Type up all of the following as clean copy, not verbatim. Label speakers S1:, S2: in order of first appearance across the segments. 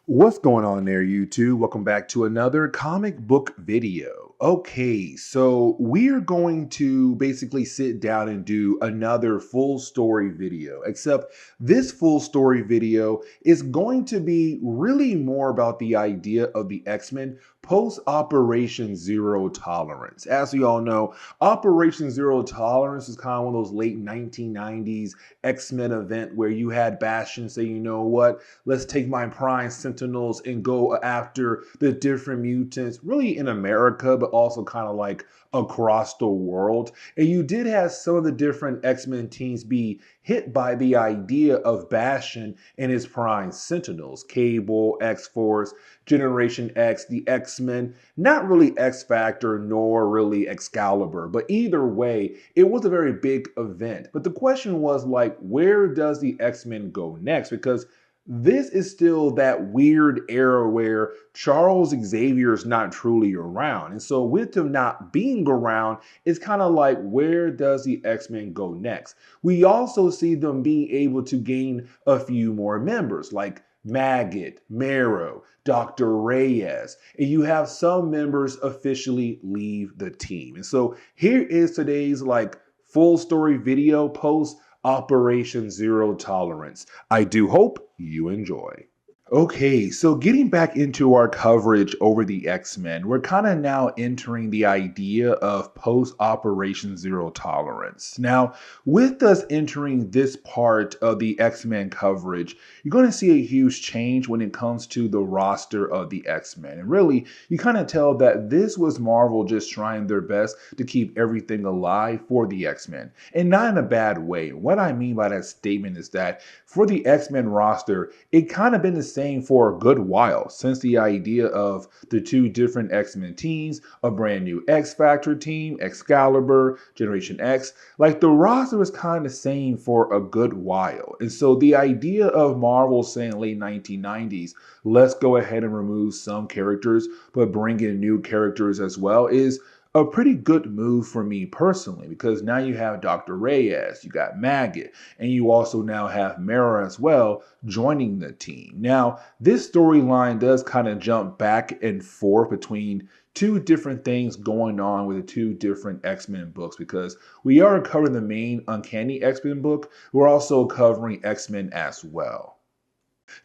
S1: What's going on there, YouTube? Welcome back to another comic book video. Okay, so we're going to basically sit down and do another full story video, except this full story video is going to be really more about the idea of the X-Men post Operation Zero Tolerance. As we all know, Operation Zero Tolerance is kind of one of those late 1990s X-Men event where you had Bastion say, you know what, let's take my Prime Sentinels and go after the different mutants, really in America, but also kind of like across the world. And you did have some of the different X-Men teams be hit by the idea of Bastion and his Prime Sentinels, Cable, X-Force, Generation X, the X-Men, not really X-Factor nor really Excalibur, but either way, it was a very big event. But the question was like, where does the X-Men go next? Because this is still that weird era where Charles Xavier is not truly around. And so with him not being around, it's kind of like, where does the X-Men go next? We also see them being able to gain a few more members like Maggot, Marrow, Dr. Reyes, and you have some members officially leave the team. And so here is today's like full story video post Operation Zero Tolerance. I do hope you enjoy. Okay, so getting back into our coverage over the X-Men, we're kind of now entering the idea of post-Operation Zero Tolerance. Now, with us entering this part of the X-Men coverage, you're going to see a huge change when it comes to the roster of the X-Men. And really, you kind of tell that this was Marvel just trying their best to keep everything alive for the X-Men. And not in a bad way. What I mean by that statement is that for the X-Men roster, it kind of been the same for a good while since the idea of the two different X-Men teams, a brand new X-Factor team, Excalibur, Generation X. Like the roster was kind of the same for a good while. And so the idea of Marvel saying late 1990s, let's go ahead and remove some characters, but bring in new characters as well is a pretty good move for me personally, because now you have Dr. Reyes, you got Maggot, and you also now have Marrow as well joining the team. Now, this storyline does kind of jump back and forth between two different things going on with the two different X-Men books, because we are covering the main Uncanny X-Men book. We're also covering X-Men as well.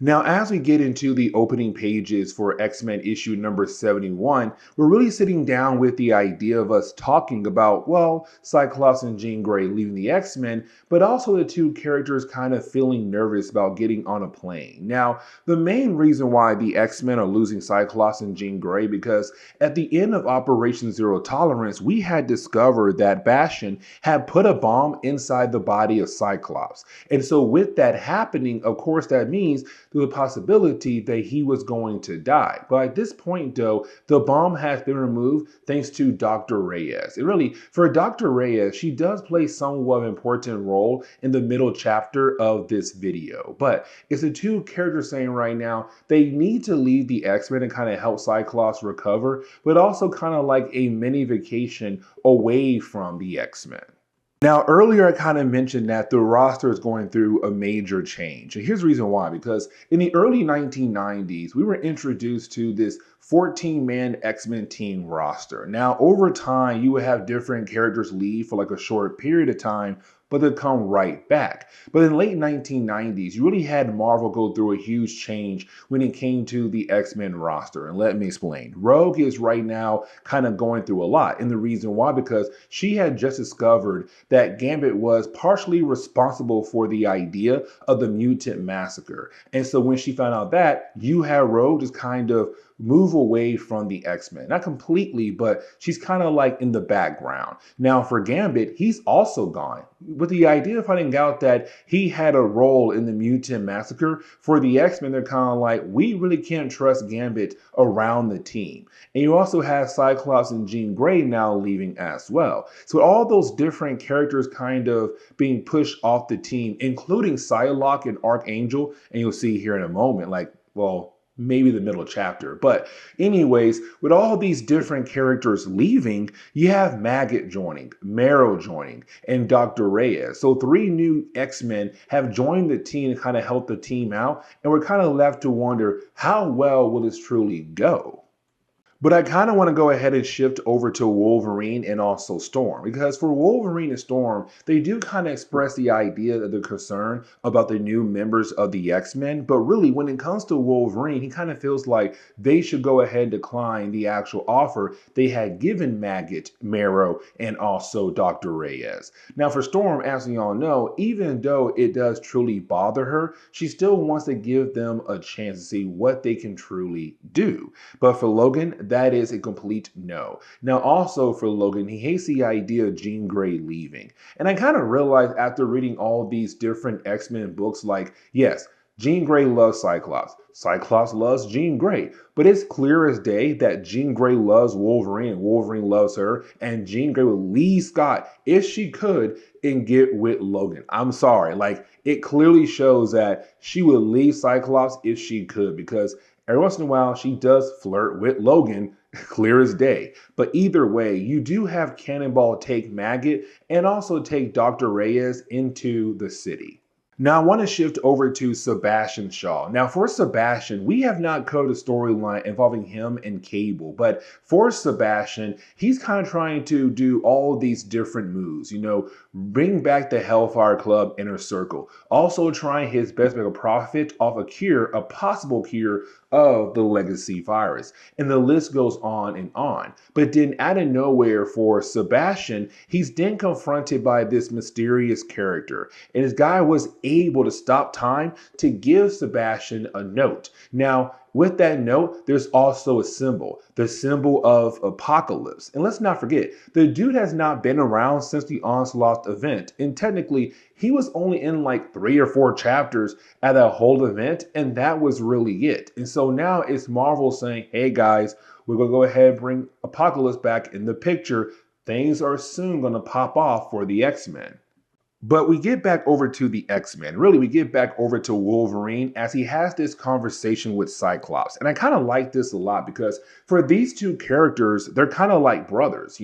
S1: Now, as we get into the opening pages for X-Men issue number 71, we're really sitting down with the idea of us talking about, well, Cyclops and Jean Grey leaving the X-Men, but also the two characters kind of feeling nervous about getting on a plane. Now, the main reason why the X-Men are losing Cyclops and Jean Grey, because at the end of Operation Zero Tolerance, we had discovered that Bastion had put a bomb inside the body of Cyclops. And so with that happening, of course, that means the possibility that he was going to die. But at this point, though, the bomb has been removed thanks to Dr. Reyes. And really, for Dr. Reyes, she does play somewhat of an important role in the middle chapter of this video. But it's the two characters saying right now they need to leave the X-Men and kind of help Cyclops recover, but also kind of like a mini vacation away from the X-Men. Now, earlier I kind of mentioned that the roster is going through a major change. And here's the reason why, because in the early 1990s, we were introduced to this 14-man X-Men team roster. Now, over time, you would have different characters leave for like a short period of time, but they'll come right back. But in the late 1990s, you really had Marvel go through a huge change when it came to the X-Men roster. And let me explain. Rogue is right now kind of going through a lot. And the reason why, because she had just discovered that Gambit was partially responsible for the idea of the mutant massacre. And so when she found out that, you had Rogue just kind of move away from the X-Men. Not completely, but she's kind of like in the background. Now for Gambit, he's also gone. With the idea of finding out that he had a role in the mutant massacre, for the X-Men, they're kind of like, we really can't trust Gambit around the team. And you also have Cyclops and Jean Grey now leaving as well. So all those different characters kind of being pushed off the team, including Psylocke and Archangel, and you'll see here in a moment, like, well, maybe the middle chapter. But anyways, with all these different characters leaving, you have Maggot joining, Marrow joining, and Dr. Reyes. So 3 new X-Men have joined the team to kind of help the team out, and we're kind of left to wonder, how well will this truly go? But I kind of want to go ahead and shift over to Wolverine and also Storm, because for Wolverine and Storm, they do kind of express the idea of the concern about the new members of the X-Men. But really, when it comes to Wolverine, he kind of feels like they should go ahead and decline the actual offer they had given Maggot, Marrow, and also Dr. Reyes. Now for Storm, as we all know, even though it does truly bother her, she still wants to give them a chance to see what they can truly do. But for Logan, that is a complete no. Now, also for Logan, he hates the idea of Jean Grey leaving. And I kind of realized after reading all these different X-Men books, like, yes, Jean Grey loves Cyclops. Cyclops loves Jean Grey. But it's clear as day that Jean Grey loves Wolverine and Wolverine loves her. And Jean Grey would leave Scott if she could and get with Logan. I'm sorry. Like, it clearly shows that she would leave Cyclops if she could, because every once in a while, she does flirt with Logan, clear as day. But either way, you do have Cannonball take Maggot and also take Dr. Reyes into the city. Now I want to shift over to Sebastian Shaw. Now for Sebastian, we have not covered a storyline involving him and Cable, but for Sebastian, he's kind of trying to do all these different moves, bring back the Hellfire Club Inner Circle, also trying his best to make a profit off a possible cure of the legacy virus. And the list goes on and on. But then out of nowhere for Sebastian, he's then confronted by this mysterious character. And this guy was able to stop time to give Sebastian a note. Now, with that note, there's also a symbol, the symbol of Apocalypse. And let's not forget, the dude has not been around since the Onslaught event. And technically, he was only in like 3 or 4 chapters at that whole event, and that was really it. And so now it's Marvel saying, hey guys, we're going to go ahead and bring Apocalypse back in the picture. Things are soon going to pop off for the X-Men. But we get back over to the X-Men. Really, we get back over to Wolverine as he has this conversation with Cyclops. And I kind of like this a lot because for these two characters, they're kind of like brothers,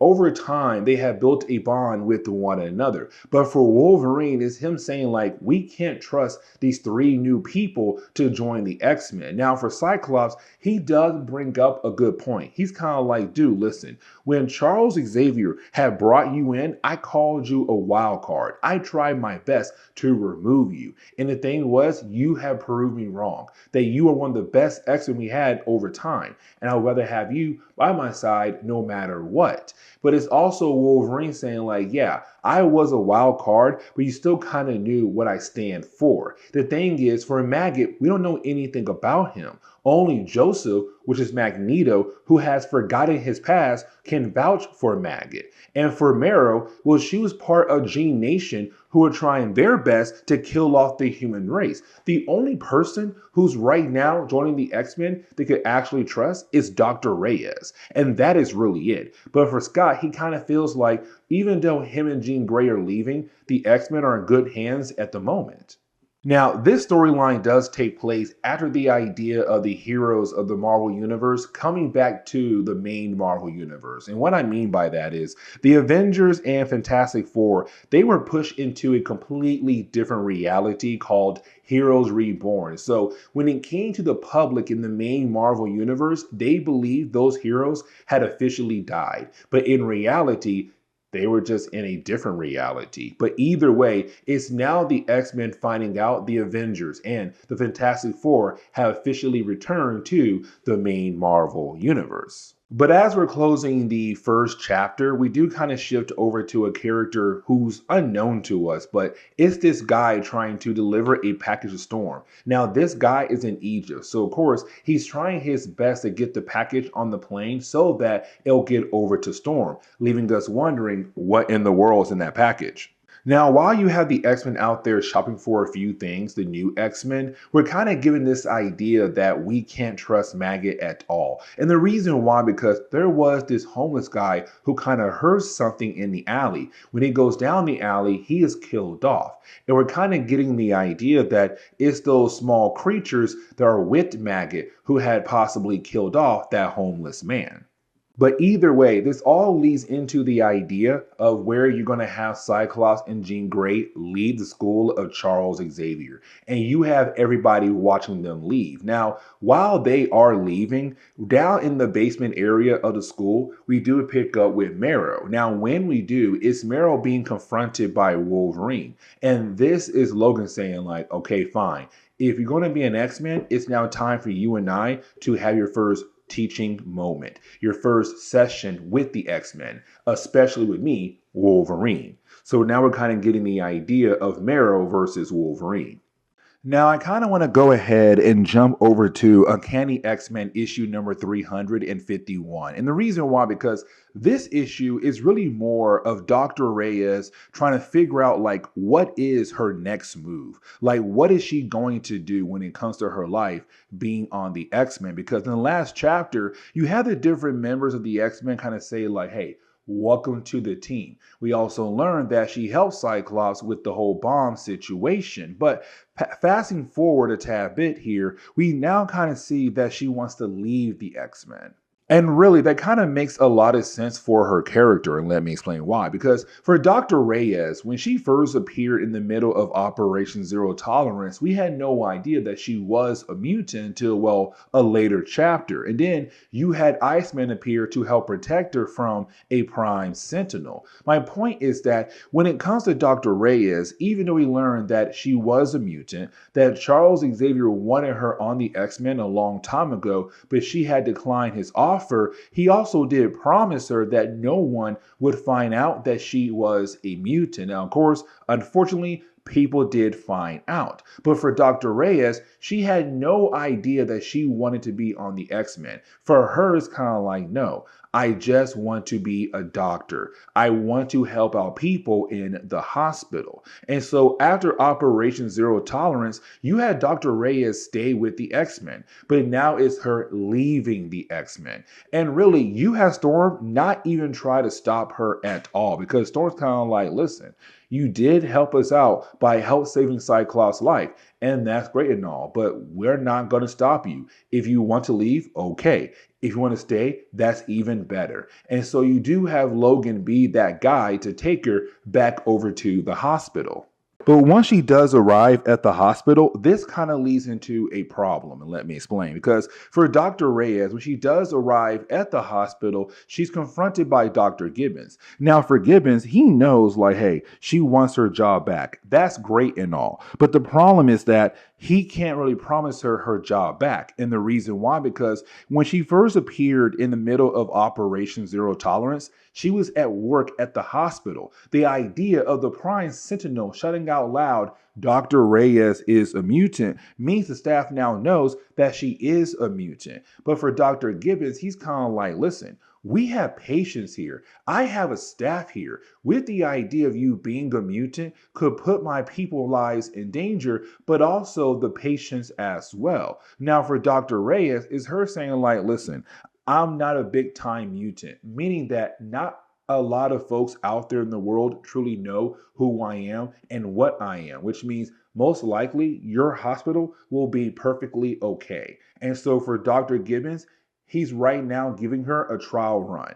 S1: Over time, they have built a bond with one another. But for Wolverine, it's him saying, like, we can't trust these 3 new people to join the X-Men. Now, for Cyclops, he does bring up a good point. He's kind of like, dude, listen, when Charles Xavier had brought you in, I called you a wild card. I tried my best to remove you. And the thing was, you have proved me wrong, that you are one of the best X-Men we had over time. And I'd rather have you by my side no matter what. But it's also Wolverine saying, like, yeah, I was a wild card, but you still kind of knew what I stand for. The thing is, for Maggot, we don't know anything about him. Only Joseph, which is Magneto, who has forgotten his past, can vouch for Maggot. And for Marrow, well, she was part of Gene Nation, who are trying their best to kill off the human race. The only person who's right now joining the X-Men they could actually trust is Dr. Reyes. And that is really it. But for Scott, he kind of feels like even though him and Jean Grey are leaving, the X-Men are in good hands at the moment. Now, this storyline does take place after the idea of the heroes of the Marvel Universe coming back to the main Marvel Universe. And what I mean by that is the Avengers and Fantastic Four, they were pushed into a completely different reality called Heroes Reborn. So when it came to the public in the main Marvel Universe, they believed those heroes had officially died. But in reality, they were just in a different reality. But either way, it's now the X-Men finding out the Avengers and the Fantastic Four have officially returned to the main Marvel Universe. But as we're closing the first chapter, we do kind of shift over to a character who's unknown to us, but it's this guy trying to deliver a package to Storm. Now, this guy is in Egypt, so of course, he's trying his best to get the package on the plane so that it'll get over to Storm, leaving us wondering what in the world is in that package. Now, while you have the X-Men out there shopping for a few things, the new X-Men, we're kind of given this idea that we can't trust Maggot at all. And the reason why, because there was this homeless guy who kind of heard something in the alley. When he goes down the alley, he is killed off. And we're kind of getting the idea that it's those small creatures that are with Maggot who had possibly killed off that homeless man. But either way, this all leads into the idea of where you're going to have Cyclops and Jean Grey leave the school of Charles Xavier. And you have everybody watching them leave. Now, while they are leaving, down in the basement area of the school, we do pick up with Marrow. Now, when we do, it's Marrow being confronted by Wolverine. And this is Logan saying like, okay, fine. If you're going to be an X-Men, it's now time for you and I to have your first teaching moment, your first session with the X-Men, especially with me, Wolverine. So now we're kind of getting the idea of Marrow versus Wolverine. Now, I kind of want to go ahead and jump over to Uncanny X-Men issue number 351. And the reason why, because this issue is really more of Dr. Reyes trying to figure out, like, what is her next move? Like, what is she going to do when it comes to her life being on the X-Men? Because in the last chapter, you have the different members of the X-Men kind of say, like, hey, welcome to the team. We also learned that she helped Cyclops with the whole bomb situation. But fasting forward a tad bit here, we now kind of see that she wants to leave the X-Men. And really, that kind of makes a lot of sense for her character, and let me explain why. Because for Dr. Reyes, when she first appeared in the middle of Operation Zero Tolerance, we had no idea that she was a mutant until, well, a later chapter. And then you had Iceman appear to help protect her from a Prime Sentinel. My point is that when it comes to Dr. Reyes, even though we learned that she was a mutant, that Charles Xavier wanted her on the X-Men a long time ago, but she had declined his offer, he also did promise her that no one would find out that she was a mutant. Now, of course, unfortunately, people did find out. But for Dr. Reyes, she had no idea that she wanted to be on the X-Men. For her, it's kind of like, no, I just want to be a doctor. I want to help out people in the hospital. And so after Operation Zero Tolerance, you had Dr. Reyes stay with the X-Men, but now it's her leaving the X-Men. And really, you have Storm not even try to stop her at all, because Storm's kind of like, listen, you did help us out by help saving Cyclops' life, and that's great and all, but we're not going to stop you. If you want to leave, okay. If you want to stay, that's even better. And so you do have Logan be that guy to take her back over to the hospital. But once she does arrive at the hospital, this kind of leads into a problem, and let me explain. Because for Dr. Reyes, when she does arrive at the hospital, she's confronted by Dr. Gibbons. Now, for Gibbons, he knows, like, hey, she wants her job back. That's great and all. But the problem is that he can't really promise her job back. And the reason why, because when she first appeared in the middle of Operation Zero Tolerance, she was at work at the hospital. The idea of the Prime Sentinel shouting out loud, Dr. Reyes is a mutant, means the staff now knows that she is a mutant. But for Dr. Gibbons, he's kind of like, listen, we have patients here. I have a staff here. With the idea of you being a mutant could put my people's lives in danger, but also the patients as well. Now for Dr. Reyes, is her saying like, listen, I'm not a big time mutant, meaning that not a lot of folks out there in the world truly know who I am and what I am, which means most likely your hospital will be perfectly okay. And so for Dr. Gibbons, he's right now giving her a trial run.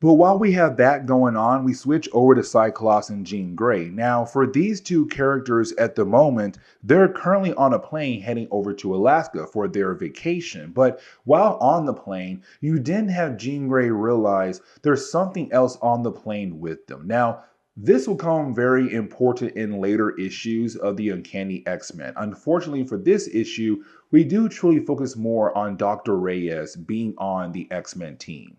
S1: But while we have that going on, we switch over to Cyclops and Jean Grey. Now, for these two characters at the moment, they're currently on a plane heading over to Alaska for their vacation. But while on the plane, you didn't have Jean Grey realize there's something else on the plane with them. Now, this will come very important in later issues of the Uncanny X-Men. Unfortunately for this issue, we do truly focus more on Dr. Reyes being on the X-Men team.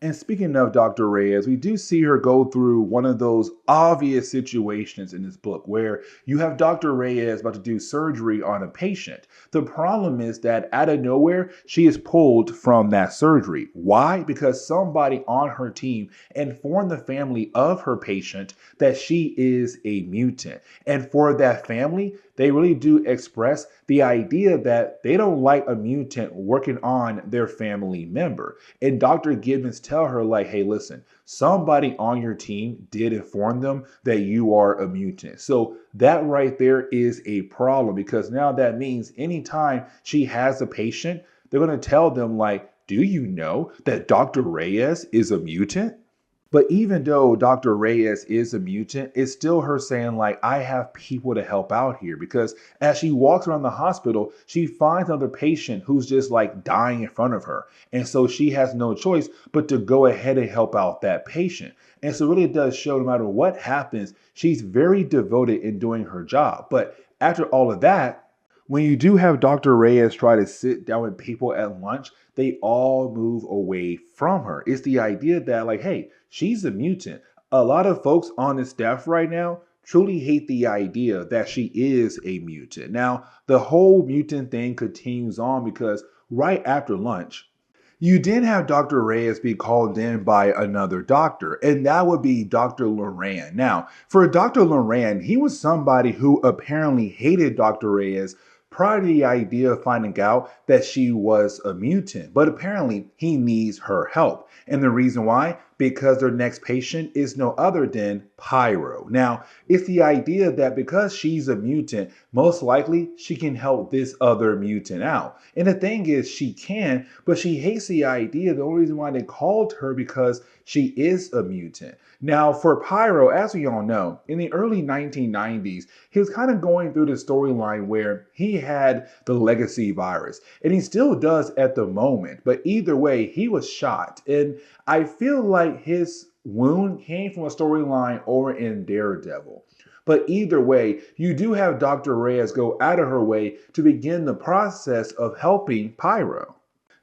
S1: And speaking of Dr. Reyes, we do see her go through one of those obvious situations in this book where you have Dr. Reyes about to do surgery on a patient. The problem is that out of nowhere, she is pulled from that surgery. Why? Because somebody on her team informed the family of her patient that she is a mutant. And for that family, they really do express the idea that they don't like a mutant working on their family member. And Dr. Gibbons tell her like, hey, listen, somebody on your team did inform them that you are a mutant. So that right there is a problem, because now that means anytime she has a patient, they're going to tell them like, do you know that Dr. Reyes is a mutant? But even though Dr. Reyes is a mutant, it's still her saying, like, I have people to help out here. Because as she walks around the hospital, she finds another patient who's just like dying in front of her. And so she has no choice but to go ahead and help out that patient. And so it really does show, no matter what happens, she's very devoted in doing her job. But after all of that, when you do have Dr. Reyes try to sit down with people at lunch, they all move away from her. It's the idea that, like, hey, she's a mutant. A lot of folks on the staff right now truly hate the idea that she is a mutant. Now, the whole mutant thing continues on because right after lunch, you did have Dr. Reyes be called in by another doctor, and that would be Dr. Loran. Now, for Dr. Loran, he was somebody who apparently hated Dr. Reyes prior to the idea of finding out that she was a mutant, but apparently he needs her help. And the reason why? Because their next patient is no other than Pyro. Now, it's the idea that because she's a mutant, most likely she can help this other mutant out. And the thing is, she can, but she hates the idea. The only reason why they called her because she is a mutant. Now, for Pyro, as we all know, in the early 1990s, he was kind of going through the storyline where he had the legacy virus, and he still does at the moment. But either way, he was shot. And I feel like his wound came from a storyline over in Daredevil. But either way, you do have Dr. Reyes go out of her way to begin the process of helping Pyro.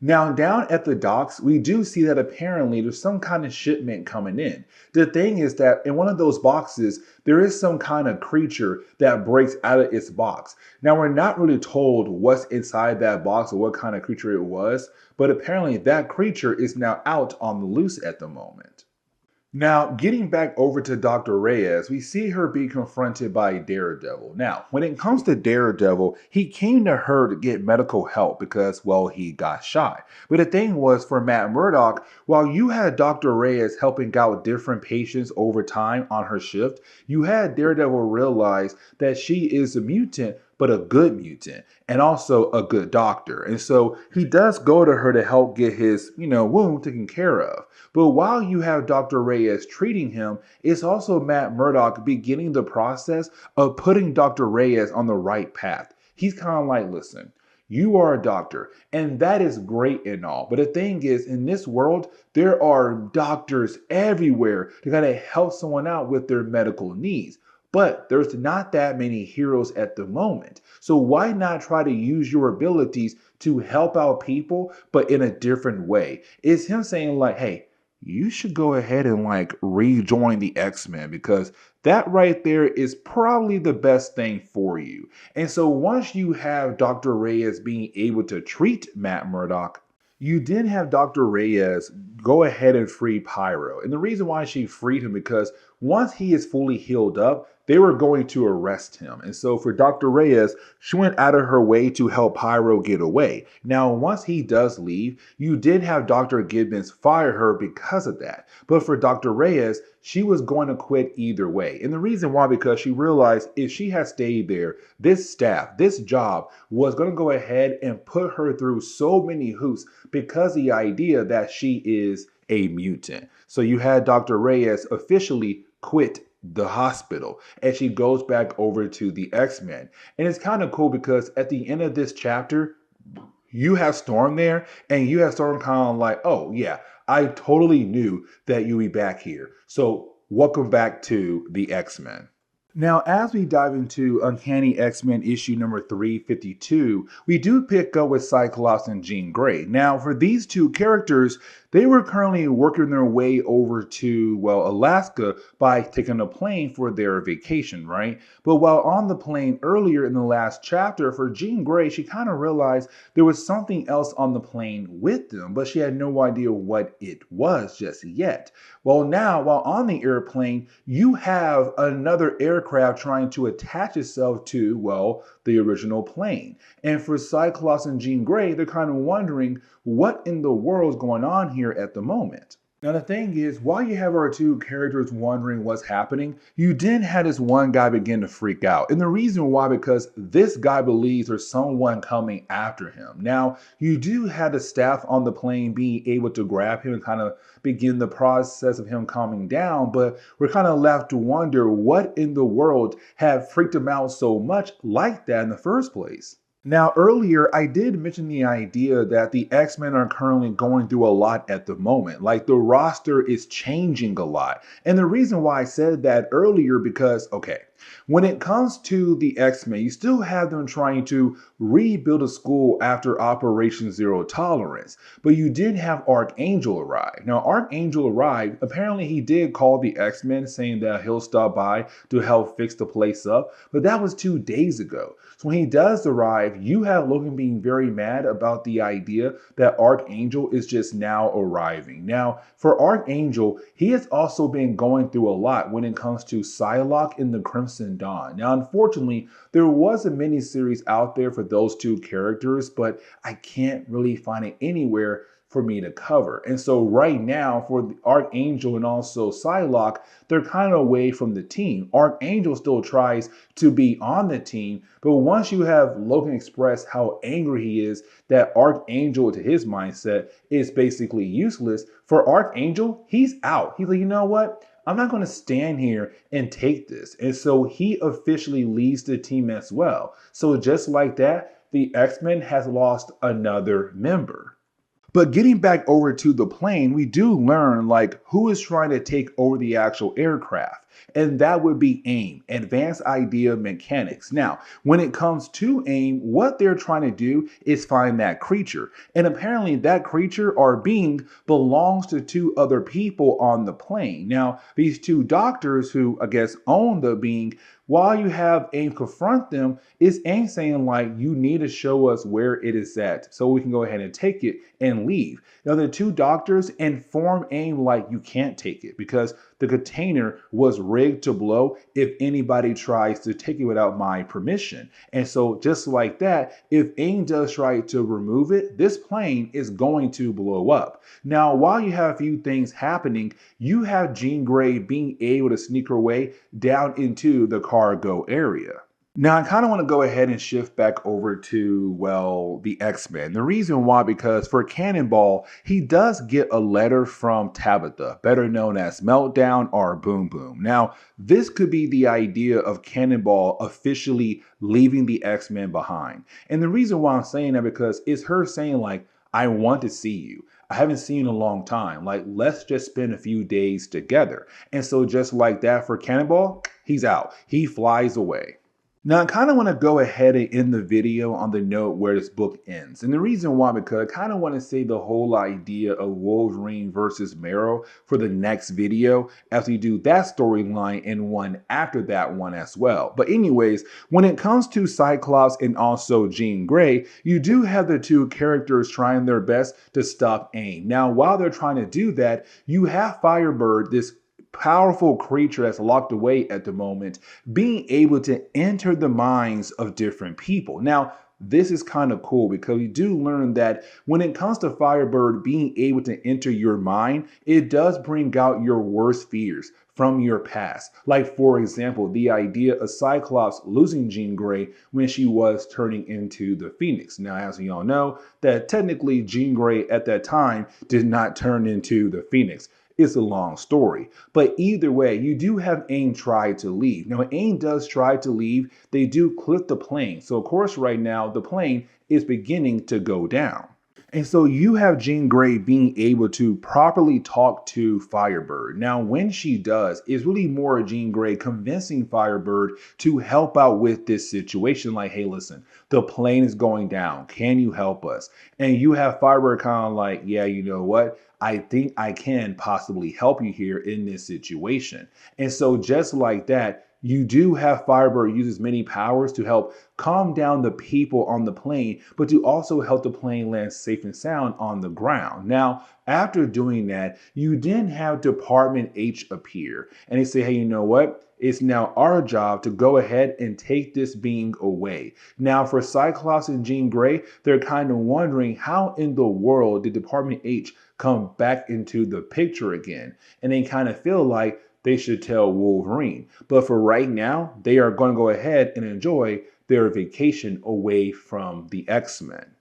S1: Now, down at the docks, we do see that apparently there's some kind of shipment coming in. The thing is that in one of those boxes, there is some kind of creature that breaks out of its box. Now, we're not really told what's inside that box or what kind of creature it was, but apparently that creature is now out on the loose at the moment. Now, getting back over to Dr. Reyes, we see her be confronted by Daredevil. Now, when it comes to Daredevil, he came to her to get medical help because, well, he got shot. But the thing was, for Matt Murdock, while you had Dr. Reyes helping out different patients over time on her shift, you had Daredevil realize that she is a mutant, but a good mutant, and also a good doctor. And so he does go to her to help get his, wound taken care of. But while you have Dr. Reyes treating him, it's also Matt Murdock beginning the process of putting Dr. Reyes on the right path. He's kind of like, listen, you are a doctor, and that is great and all. But the thing is, in this world, there are doctors everywhere to kind of help someone out with their medical needs. But there's not that many heroes at the moment. So why not try to use your abilities to help out people, but in a different way? It's him saying like, hey, you should go ahead and like rejoin the X-Men, because that right there is probably the best thing for you. And so once you have Dr. Reyes being able to treat Matt Murdock, you did have Dr. Reyes go ahead and free Pyro. And the reason why she freed him, because once he is fully healed up, they were going to arrest him. And so for Dr. Reyes, she went out of her way to help Pyro get away. Now, once he does leave, you did have Dr. Gibbons fire her because of that. But for Dr. Reyes, she was going to quit either way. And the reason why, because she realized if she had stayed there, this staff, this job was going to go ahead and put her through so many hoops because the idea that she is a mutant. So you had Dr. Reyes officially quit the hospital, and she goes back over to the X-Men. And it's kind of cool because at the end of this chapter, you have Storm there, and you have Storm kind of like, oh yeah, I totally knew that you'd be back here. So welcome back to the X-Men. Now, as we dive into Uncanny X-Men issue number 352, we do pick up with Cyclops and Jean Grey. Now, for these two characters, they were currently working their way over to, well, Alaska by taking a plane for their vacation, right? But while on the plane earlier in the last chapter, for Jean Grey, she kind of realized there was something else on the plane with them, but she had no idea what it was just yet. Well, now, while on the airplane, you have another aircraft trying to attach itself to, well, the original plane. And for Cyclops and Jean Grey, they're kind of wondering what in the world is going on here at the moment. Now, the thing is, while you have our two characters wondering what's happening, you then had this one guy begin to freak out. And the reason why, because this guy believes there's someone coming after him. Now, you do have the staff on the plane being able to grab him and kind of begin the process of him calming down, but we're kind of left to wonder what in the world have freaked him out so much like that in the first place. Now, earlier, I did mention the idea that the X-Men are currently going through a lot at the moment. Like, the roster is changing a lot. And the reason why I said that earlier, because, okay, when it comes to the X-Men, you still have them trying to rebuild a school after Operation Zero Tolerance. But you did have Archangel arrive. Now, Archangel arrived. Apparently, he did call the X-Men saying that he'll stop by to help fix the place up. But that was 2 days ago. So when he does arrive, you have Logan being very mad about the idea that Archangel is just now arriving. Now, for Archangel, he has also been going through a lot when it comes to Psylocke in the Crimson Dawn. Now, unfortunately, there was a miniseries out there for those two characters, but I can't really find it anywhere for me to cover. And so right now for the Archangel and also Psylocke, they're kind of away from the team. Archangel still tries to be on the team, but once you have Logan express how angry he is that Archangel, to his mindset, is basically useless, for Archangel, he's out. He's like, you know what? I'm not going to stand here and take this. And so he officially leaves the team as well. So just like that, the X-Men has lost another member. But getting back over to the plane, we do learn like who is trying to take over the actual aircraft. And that would be AIM, Advanced Idea Mechanics. Now, when it comes to AIM, what they're trying to do is find that creature. And apparently that creature or being belongs to 2 other people on the plane. Now, these 2 doctors who I guess own the being, while you have AIM confront them, is AIM saying like, you need to show us where it is at so we can go ahead and take it and leave. Now the 2 doctors inform AIM like you can't take it because the container was rigged to blow if anybody tries to take it without my permission. And so just like that, if AIM does try to remove it, this plane is going to blow up. Now, while you have a few things happening, you have Jean Grey being able to sneak her way down into the cargo area. Now, I kind of want to go ahead and shift back over to, well, the X-Men. The reason why, because for Cannonball, he does get a letter from Tabitha, better known as Meltdown or Boom Boom. Now, this could be the idea of Cannonball officially leaving the X-Men behind. And the reason why I'm saying that, because it's her saying like, I want to see you. I haven't seen you in a long time. Like, let's just spend a few days together. And so just like that for Cannonball, he's out. He flies away. Now, I kind of want to go ahead and end the video on the note where this book ends. And the reason why, because I kind of want to say the whole idea of Wolverine versus Marrow for the next video as we do that storyline and one after that one as well. But anyways, when it comes to Cyclops and also Jean Grey, you do have the 2 characters trying their best to stop AIM. Now, while they're trying to do that, you have Firebird, this powerful creature that's locked away at the moment, being able to enter the minds of different people. Now, this is kind of cool because we do learn that when it comes to Firebird being able to enter your mind, it does bring out your worst fears from your past. Like, for example, the idea of Cyclops losing Jean Grey when she was turning into the Phoenix. Now, as we all know, that technically Jean Grey at that time did not turn into the Phoenix. It's a long story. But either way, you do have AIM try to leave. Now, when AIM does try to leave, they do clip the plane. So, of course, right now, the plane is beginning to go down. And so you have Jean Grey being able to properly talk to Firebird. Now, when she does, it's really more Jean Grey convincing Firebird to help out with this situation. Like, hey, listen, the plane is going down. Can you help us? And you have Firebird kind of like, yeah, you know what? I think I can possibly help you here in this situation. And so just like that, you do have Firebird use as many powers to help calm down the people on the plane, but to also help the plane land safe and sound on the ground. Now, after doing that, you then have Department H appear and they say, hey, you know what? It's now our job to go ahead and take this being away. Now, for Cyclops and Jean Grey, they're kind of wondering how in the world did Department H come back into the picture again? And they kind of feel like they should tell Wolverine. But for right now, they are going to go ahead and enjoy their vacation away from the X-Men.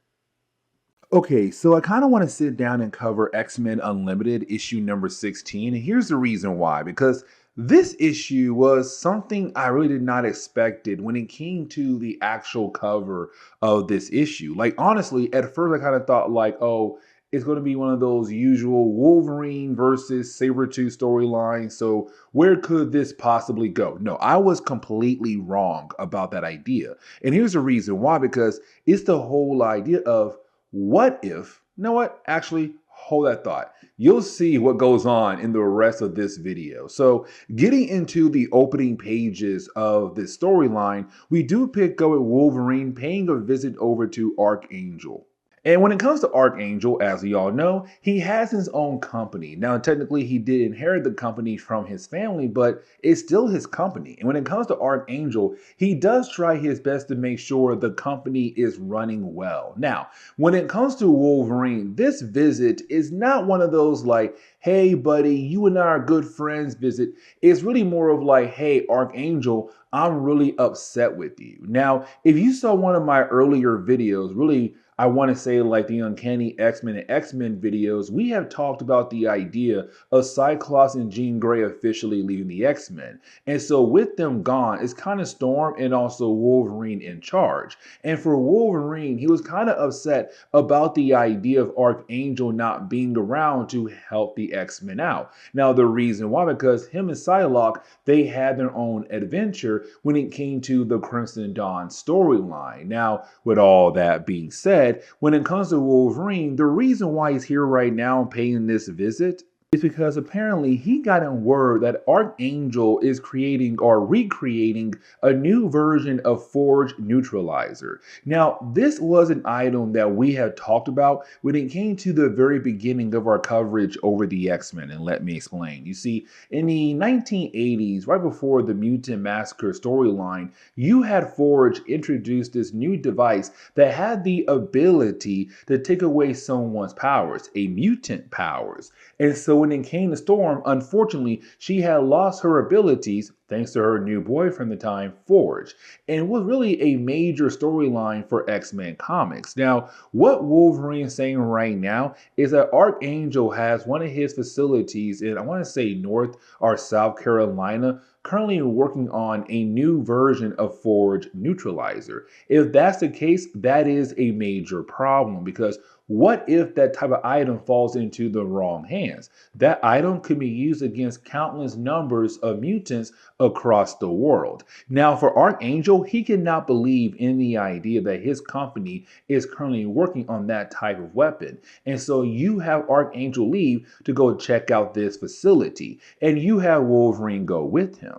S1: Okay, so I kind of want to sit down and cover X-Men Unlimited issue number 16. And here's the reason why, because this issue was something I really did not expected when it came to the actual cover of this issue. Like, honestly, at first I kind of thought like, oh, it's going to be one of those usual Wolverine versus Sabretooth storylines. So where could this possibly go? No, I was completely wrong about that idea. And here's the reason why, because it's the whole idea of what if, you know what? Actually, hold that thought. You'll see what goes on in the rest of this video. So getting into the opening pages of this storyline, we do pick up with Wolverine paying a visit over to Archangel. And when it comes to Archangel, as we all know, he has his own company. Now, technically, he did inherit the company from his family, but it's still his company. And when it comes to Archangel, he does try his best to make sure the company is running well. Now, when it comes to Wolverine, this visit is not one of those like, hey, buddy, you and I are good friends visit. It's really more of like, hey, Archangel, I'm really upset with you. Now, if you saw one of my earlier videos, really, I want to say like the Uncanny X-Men and X-Men videos, we have talked about the idea of Cyclops and Jean Grey officially leaving the X-Men. And so with them gone, it's kind of Storm and also Wolverine in charge. And for Wolverine, he was kind of upset about the idea of Archangel not being around to help the X-Men out. Now, the reason why, because him and Psylocke, they had their own adventure when it came to the Crimson Dawn storyline. Now, with all that being said, when it comes to Wolverine, the reason why he's here right now paying this visit is because apparently he got in word that Archangel is creating or recreating a new version of Forge Neutralizer. Now, this was an item that we had talked about when it came to the very beginning of our coverage over the X-Men, and let me explain. You see, in the 1980s, right before the Mutant Massacre storyline, you had Forge introduce this new device that had the ability to take away someone's powers, a mutant powers. And so when it came to Storm, unfortunately, she had lost her abilities thanks to her new boyfriend at the time, Forge. And it was really a major storyline for X-Men comics. Now, what Wolverine is saying right now is that Archangel has one of his facilities in, I want to say North or South Carolina, currently working on a new version of Forge Neutralizer. If that's the case, that is a major problem, because what if that type of item falls into the wrong hands? That item could be used against countless numbers of mutants across the world. Now, for Archangel, he cannot believe in the idea that his company is currently working on that type of weapon. And so you have Archangel leave to go check out this facility, and you have Wolverine go with him.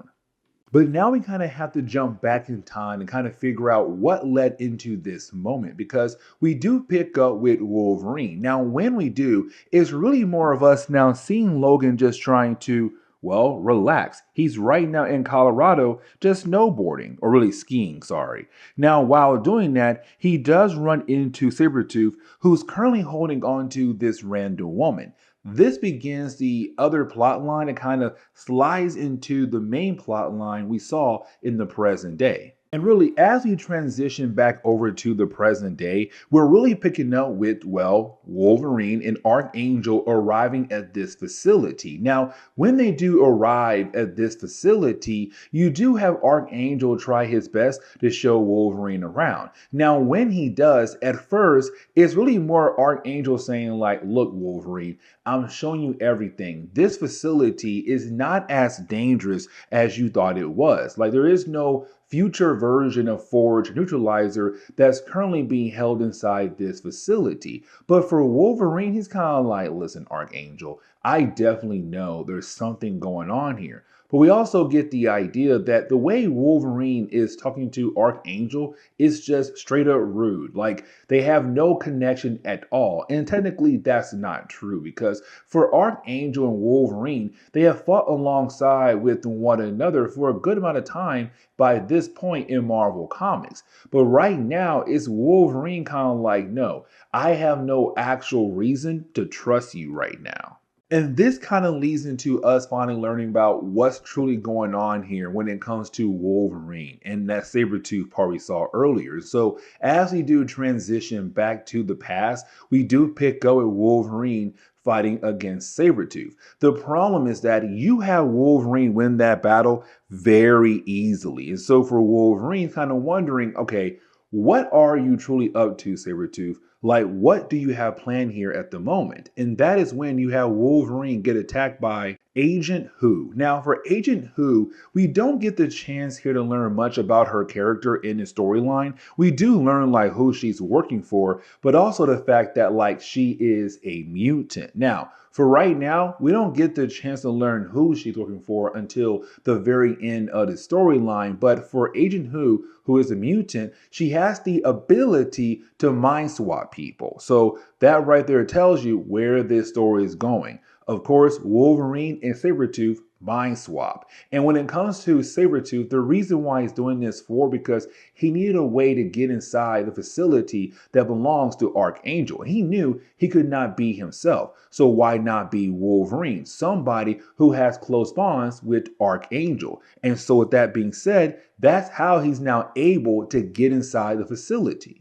S1: But now we kind of have to jump back in time and kind of figure out what led into this moment, because we do pick up with Wolverine. Now, when we do, it's really more of us now seeing Logan just trying to, well, relax. He's right now in Colorado just snowboarding, or really skiing, sorry. Now, while doing that, he does run into Sabretooth, who's currently holding on to this random woman. This begins the other plot line and kind of slides into the main plot line we saw in the present day. And really, as we transition back over to the present day, we're really picking up with, well, Wolverine and Archangel arriving at this facility. Now, when they do arrive at this facility, you do have Archangel try his best to show Wolverine around. Now, when he does, at first, it's really more Archangel saying, like, look, Wolverine, I'm showing you everything. This facility is not as dangerous as you thought it was. Like, there is no future version of Forge Neutralizer that's currently being held inside this facility. But for Wolverine, he's kind of like, listen, Archangel, I definitely know there's something going on here. But we also get the idea that the way Wolverine is talking to Archangel is just straight up rude. Like, they have no connection at all. And technically, that's not true, because for Archangel and Wolverine, they have fought alongside with one another for a good amount of time by this point in Marvel Comics. But right now, it's Wolverine kind of like, no, I have no actual reason to trust you right now. And this kind of leads into us finally learning about what's truly going on here when it comes to Wolverine and that Sabretooth part we saw earlier. So as we do transition back to the past, we do pick up with Wolverine fighting against Sabretooth. The problem is that you have Wolverine win that battle very easily. And so for Wolverine, kind of wondering, okay, what are you truly up to, Sabretooth? Like, what do you have planned here at the moment? And that is when you have Wolverine get attacked by Agent Who. Now, for Agent Who, we don't get the chance here to learn much about her character in the storyline. We do learn, like, who she's working for, but also the fact that, like, she is a mutant. Now, for right now, we don't get the chance to learn who she's working for until the very end of the storyline. But for Agent who is a mutant, she has the ability to mind swap people. So that right there tells you where this story is going. Of course, Wolverine and Sabretooth mind swap. And when it comes to Sabretooth, the reason why he's doing this for because he needed a way to get inside the facility that belongs to Archangel. He knew he could not be himself. So why not be Wolverine? Somebody who has close bonds with Archangel. And so with that being said, that's how he's now able to get inside the facility.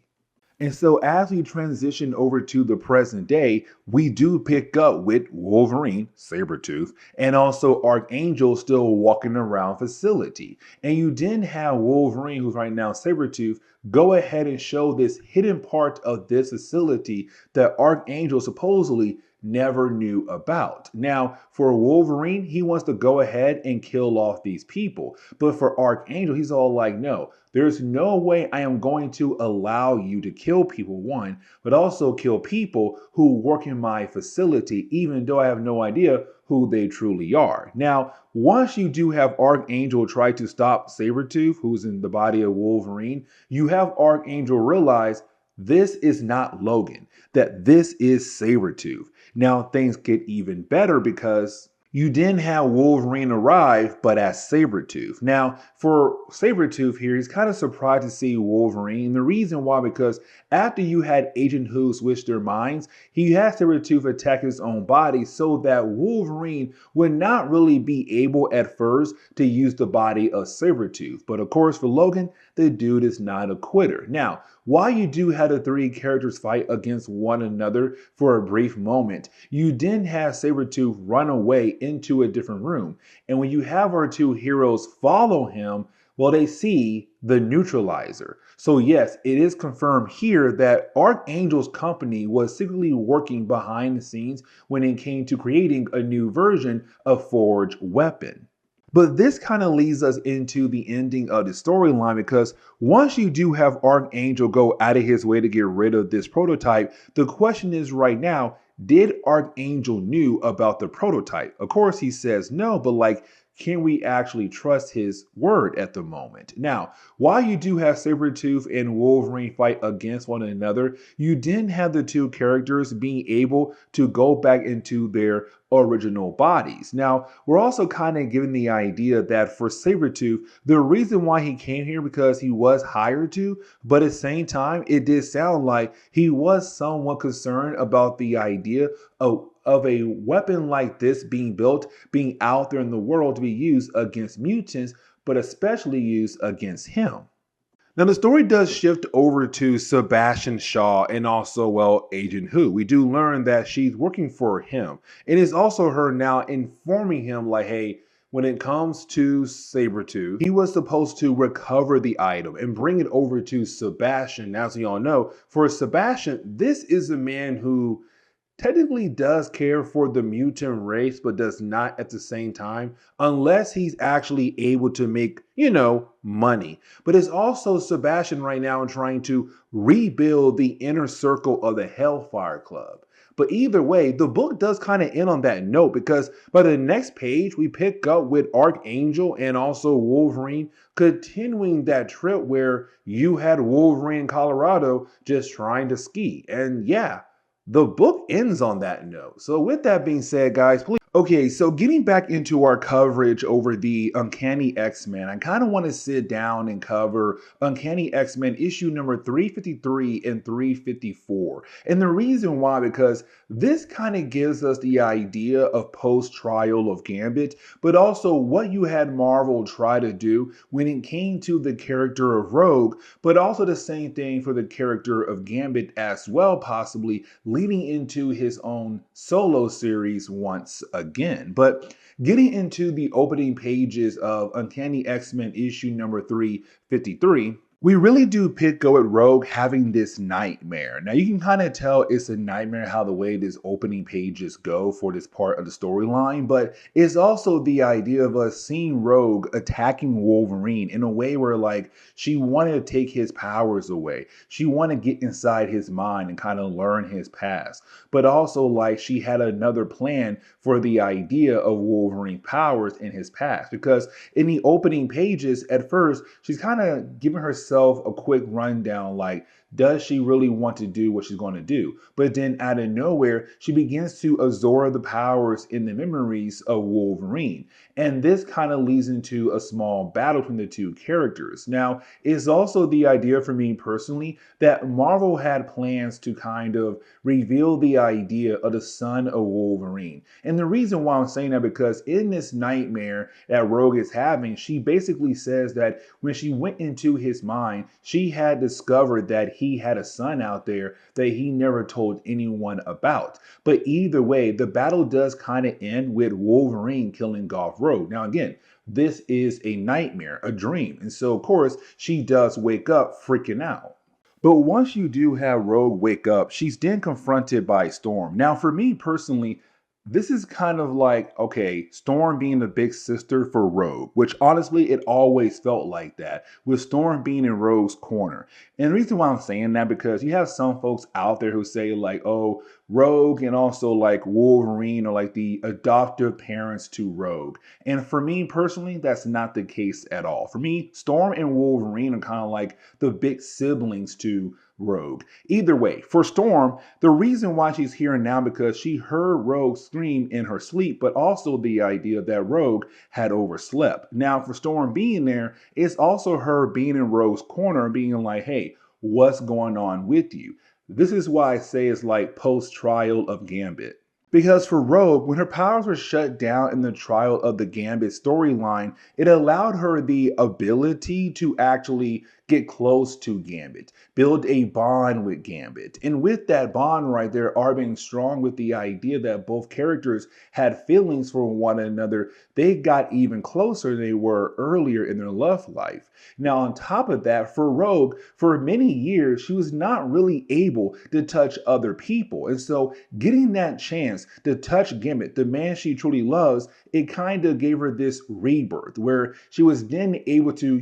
S1: And so as we transition over to the present day, we do pick up with Wolverine, Sabretooth, and also Archangel still walking around facility. And you didn't have Wolverine, who's right now Sabretooth, go ahead and show this hidden part of this facility that Archangel supposedly never knew about. Now, for Wolverine, he wants to go ahead and kill off these people. But for Archangel, he's all like, no, there's no way I am going to allow you to kill people, one, but also kill people who work in my facility, even though I have no idea who they truly are. Now, once you do have Archangel try to stop Sabretooth, who's in the body of Wolverine, you have Archangel realize this is not Logan, that this is Sabretooth. Now things get even better because you didn't have Wolverine arrive, but as Sabretooth. Now, for Sabretooth here, he's kind of surprised to see Wolverine. The reason why, because after you had Agent Who switch their minds, he had Sabretooth attack his own body so that Wolverine would not really be able at first to use the body of Sabretooth. But of course, for Logan, the dude is not a quitter. Now, while you do have the three characters fight against one another for a brief moment, you then have Sabretooth run away into a different room. And when you have our two heroes follow him, well, they see the neutralizer. So yes, it is confirmed here that Archangel's company was secretly working behind the scenes when it came to creating a new version of Forge weapon. But this kind of leads us into the ending of the storyline because once you do have Archangel go out of his way to get rid of this prototype, the question is right now, did Archangel knew about the prototype? Of course, he says no, but like, can we actually trust his word at the moment? Now, while you do have Sabretooth and Wolverine fight against one another, you didn't have the two characters being able to go back into their original bodies. Now, we're also kind of given the idea that for Sabretooth, the reason why he came here because he was hired to, but at the same time, it did sound like he was somewhat concerned about the idea of a weapon like this being built, being out there in the world to be used against mutants, but especially used against him. Now, the story does shift over to Sebastian Shaw and also, well, Agent Who. We do learn that she's working for him. It is also her now informing him, like, hey, when it comes to Sabretooth, he was supposed to recover the item and bring it over to Sebastian. Now, as you all know, for Sebastian, this is a man who technically does care for the mutant race, but does not at the same time, unless he's actually able to make, money. But it's also Sebastian right now trying to rebuild the inner circle of the Hellfire Club. But either way, the book does kind of end on that note because by the next page, we pick up with Archangel and also Wolverine continuing that trip where you had Wolverine in Colorado just trying to ski. And yeah, the book ends on that note. So with that being said, guys, please. Okay, so getting back into our coverage over the Uncanny X-Men, I kind of want to sit down and cover Uncanny X-Men issue number 353 and 354. And the reason why, because this kind of gives us the idea of post-trial of Gambit, but also what you had Marvel try to do when it came to the character of Rogue, but also the same thing for the character of Gambit as well, possibly leading into his own solo series once again. But getting into the opening pages of Uncanny X-Men issue number 353, we really do go at Rogue having this nightmare. Now you can kind of tell it's a nightmare how the way this opening pages go for this part of the storyline, but it's also the idea of us seeing Rogue attacking Wolverine in a way where like she wanted to take his powers away. She wanted to get inside his mind and kind of learn his past, but also like she had another plan for the idea of Wolverine's powers in his past, because in the opening pages at first she's kind of giving herself a quick rundown, like, does she really want to do what she's going to do? But then out of nowhere, she begins to absorb the powers in the memories of Wolverine. And this kind of leads into a small battle between the two characters. Now, it's also the idea for me personally that Marvel had plans to kind of reveal the idea of the son of Wolverine. And the reason why I'm saying that, because in this nightmare that Rogue is having, she basically says that when she went into his mind, she had discovered that he had a son out there that he never told anyone about. But either way, the battle does kind of end with Wolverine killing Golf Rogue. Now again, this is a nightmare, a dream. And so of course, she does wake up freaking out. But once you do have Rogue wake up, she's then confronted by Storm. Now for me personally, this is kind of like, okay, Storm being the big sister for Rogue, which honestly, it always felt like that, with Storm being in Rogue's corner. And the reason why I'm saying that, because you have some folks out there who say like, oh, Rogue and also like Wolverine are like the adoptive parents to Rogue. And for me personally, that's not the case at all. For me, Storm and Wolverine are kind of like the big siblings to Rogue. Either way, for Storm, the reason why she's here now because she heard Rogue scream in her sleep, but also the idea that Rogue had overslept. Now, for Storm being there, it's also her being in Rogue's corner, being like, hey, what's going on with you? This is why I say it's like post-trial of Gambit. Because for Rogue, when her powers were shut down in the trial of the Gambit storyline, it allowed her the ability to actually get close to Gambit, build a bond with Gambit. And with that bond right there, are being strong with the idea that both characters had feelings for one another, they got even closer than they were earlier in their love life. Now, on top of that, for Rogue, for many years, she was not really able to touch other people. And so getting that chance to touch Gambit, the man she truly loves, it kind of gave her this rebirth where she was then able to,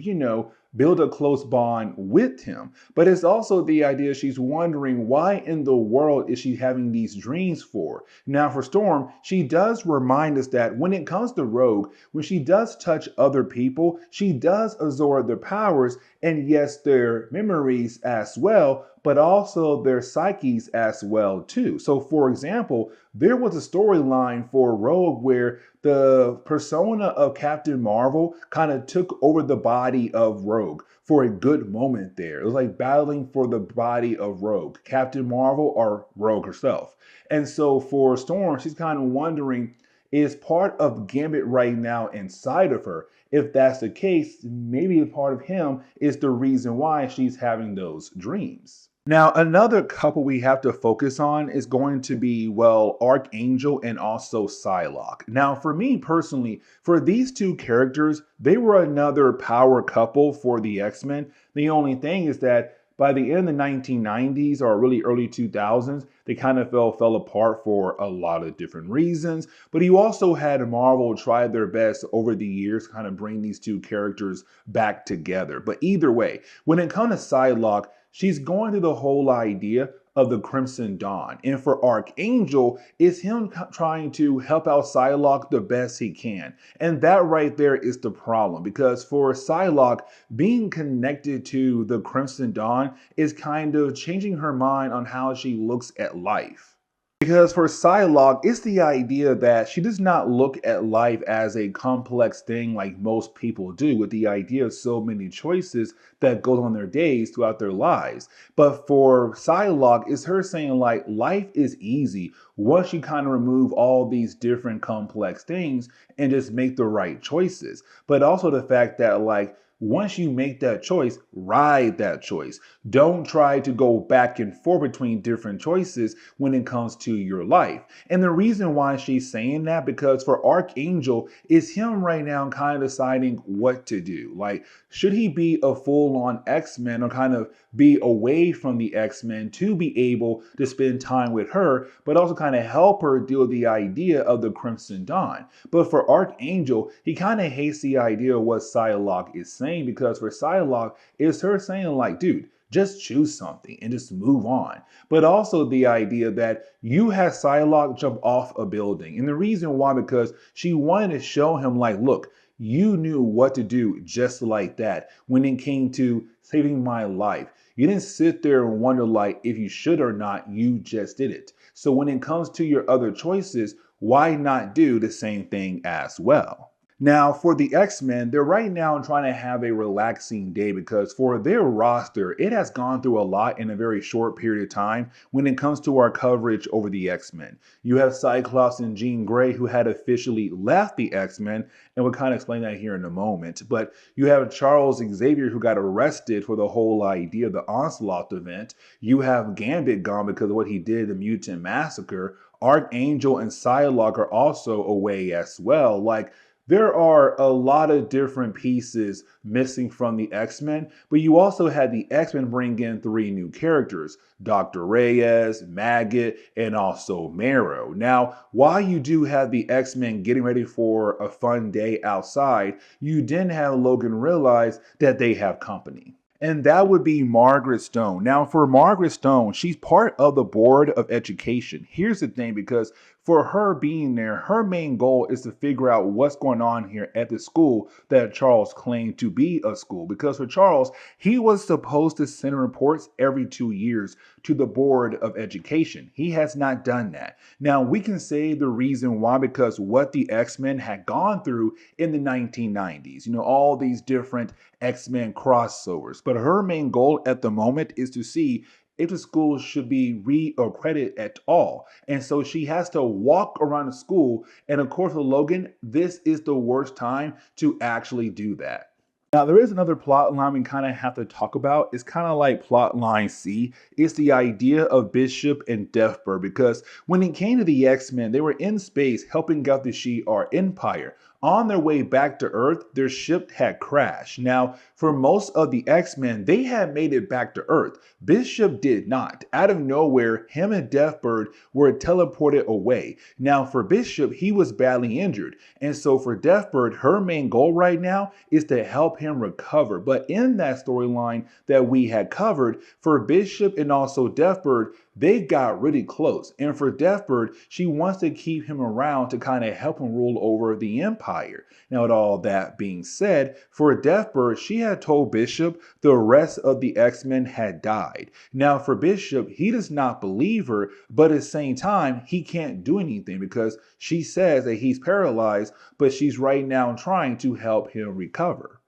S1: build a close bond with him. But it's also the idea she's wondering why in the world is she having these dreams for? Now for Storm, she does remind us that when it comes to Rogue, when she does touch other people, she does absorb their powers and yes, their memories as well, but also their psyches as well too. So for example, there was a storyline for Rogue where the persona of Captain Marvel kind of took over the body of Rogue for a good moment there. It was like battling for the body of Rogue, Captain Marvel or Rogue herself. And so for Storm, she's kind of wondering, is part of Gambit right now inside of her? If that's the case, maybe a part of him is the reason why she's having those dreams. Now, another couple we have to focus on is going to be, well, Archangel and also Psylocke. Now, for me personally, for these two characters, they were another power couple for the X-Men. The only thing is that by the end of the 1990s or really early 2000s, they kind of fell apart for a lot of different reasons. But you also had Marvel try their best over the years to kind of bring these two characters back together. But either way, when it comes to Psylocke, she's going through the whole idea of the Crimson Dawn. And for Archangel, it's him trying to help out Psylocke the best he can. And that right there is the problem, because for Psylocke, being connected to the Crimson Dawn is kind of changing her mind on how she looks at life. Because for Psylocke, it's the idea that she does not look at life as a complex thing like most people do, with the idea of so many choices that go on their days throughout their lives. But for Psylocke, it's her saying like life is easy once you kind of remove all these different complex things and just make the right choices. But also the fact that like once you make that choice, ride that choice. Don't try to go back and forth between different choices when it comes to your life. And the reason why she's saying that, because for Archangel, is him right now kind of deciding what to do. Like, should he be a full-on X-Men or kind of be away from the X-Men to be able to spend time with her, but also kind of help her deal with the idea of the Crimson Dawn? But for Archangel, he kind of hates the idea of what Psylocke is saying, because for Psylocke, it's her saying like, dude, just choose something and just move on. But also the idea that you had Psylocke jump off a building. And the reason why, because she wanted to show him like, look, you knew what to do just like that when it came to saving my life. You didn't sit there and wonder like if you should or not, you just did it. So when it comes to your other choices, why not do the same thing as well? Now, for the X-Men, they're right now trying to have a relaxing day, because for their roster, it has gone through a lot in a very short period of time when it comes to our coverage over the X-Men. You have Cyclops and Jean Grey, who had officially left the X-Men, and we'll kind of explain that here in a moment. But you have Charles Xavier, who got arrested for the whole idea of the Onslaught event. You have Gambit gone because of what he did, the Mutant Massacre. Archangel and Psylocke are also away as well. Like, there are a lot of different pieces missing from the X-Men, but you also had the X-Men bring in 3 new characters: Dr. Reyes, Maggot, and also Marrow. Now, while you do have the X-Men getting ready for a fun day outside, you didn't have Logan realize that they have company. And that would be Margaret Stone. Now, for Margaret Stone, she's part of the Board of Education. Here's the thing, because for her being there, her main goal is to figure out what's going on here at the school that Charles claimed to be a school. Because for Charles, he was supposed to send reports every 2 years to the Board of Education. He has not done that. Now, we can say the reason why, because what the X-Men had gone through in the 1990s, you know, all these different X-Men crossovers. But her main goal at the moment is to see if the school should be re-accredited at all. And so she has to walk around the school. And of course, with Logan, this is the worst time to actually do that. Now, there is another plot line we kind of have to talk about. It's kind of like plot line C. It's the idea of Bishop and Deathbird, because when it came to the X-Men, they were in space helping out the Shi'ar Empire. On their way back to Earth, their ship had crashed. Now, for most of the X-Men, they had made it back to Earth. Bishop did not. Out of nowhere, him and Deathbird were teleported away. Now, for Bishop, he was badly injured. And so for Deathbird, her main goal right now is to help him recover. But in that storyline that we had covered, for Bishop and also Deathbird, they got really close. And for Deathbird, she wants to keep him around to kind of help him rule over the Empire. Now, with all that being said, for Deathbird, she had told Bishop the rest of the X-Men had died. Now, for Bishop, he does not believe her, but at the same time, he can't do anything because she says that he's paralyzed, but she's right now trying to help him recover.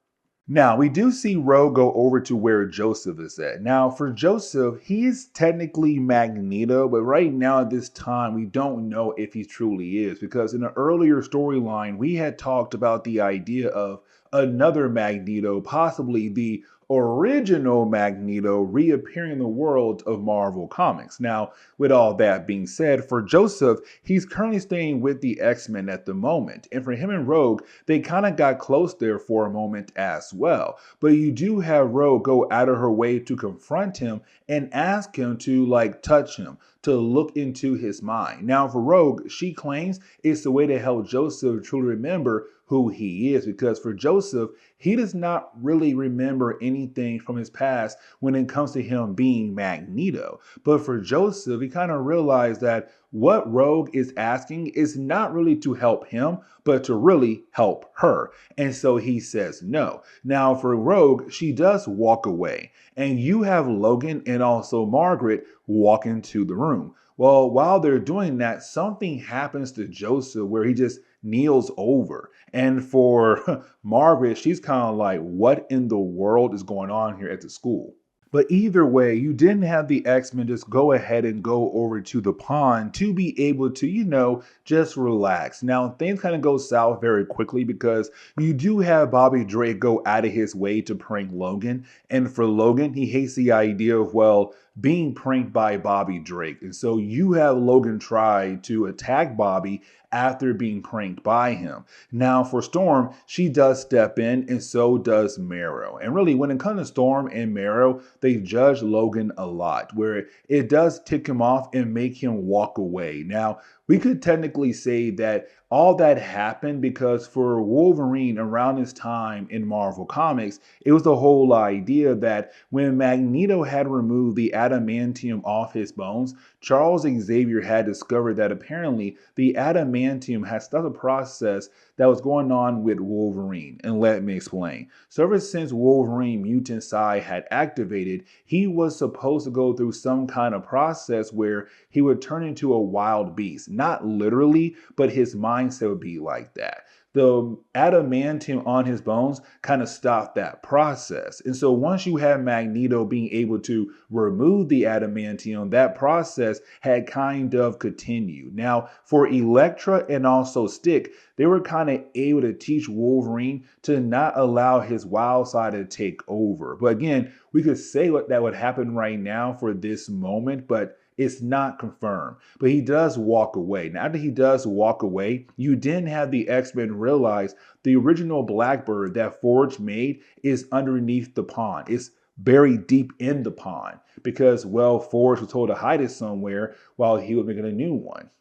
S1: Now, we do see Rogue go over to where Joseph is at. Now, for Joseph, he is technically Magneto, but right now at this time, we don't know if he truly is, because in an earlier storyline, we had talked about the idea of another Magneto, possibly the original Magneto, reappearing in the world of Marvel Comics. Now, with all that being said, for Joseph, he's currently staying with the X-Men at the moment. And for him and Rogue, they kind of got close there for a moment as well. But you do have Rogue go out of her way to confront him and ask him to touch him, to look into his mind. Now for Rogue, she claims it's the way to help Joseph truly remember who he is, because for Joseph, he does not really remember anything from his past when it comes to him being Magneto. But for Joseph, he kind of realized that what Rogue is asking is not really to help him, but to really help her. And so he says no. Now for Rogue, she does walk away. And you have Logan and also Margaret walk into the room. Well, while they're doing that, something happens to Joseph where he just kneels over. And for Margaret, she's kind of like, what in the world is going on here at the school? But either way, you didn't have the X-Men just go ahead and go over to the pond to be able to, just relax. Now, things kind of go south very quickly because you do have Bobby Drake go out of his way to prank Logan. And for Logan, he hates the idea of, being pranked by Bobby Drake. And so you have Logan try to attack Bobby after being pranked by him. Now for Storm, she does step in, and so does Marrow. And really, when it comes to Storm and Marrow, they judge Logan a lot, where it does tick him off and make him walk away. Now, we could technically say that all that happened because for Wolverine around this time in Marvel Comics, it was the whole idea that when Magneto had removed the adamantium off his bones, Charles Xavier had discovered that apparently the adamantium had stopped a process that was going on with Wolverine. And let me explain. So ever since Wolverine Mutant Psi had activated, he was supposed to go through some kind of process where he would turn into a wild beast. Not literally, but his mindset would be like that. The adamantium on his bones kind of stopped that process. And so once you have Magneto being able to remove the adamantium, that process had kind of continued. Now, for Elektra and also Stick, they were kind of able to teach Wolverine to not allow his wild side to take over. But again, we could say what that would happen right now for this moment, but it's not confirmed. But he does walk away. Now, after he does walk away, you didn't have the X-Men realize the original Blackbird that Forge made is underneath the pond. It's buried deep in the pond because, Forge was told to hide it somewhere while he was making a new one.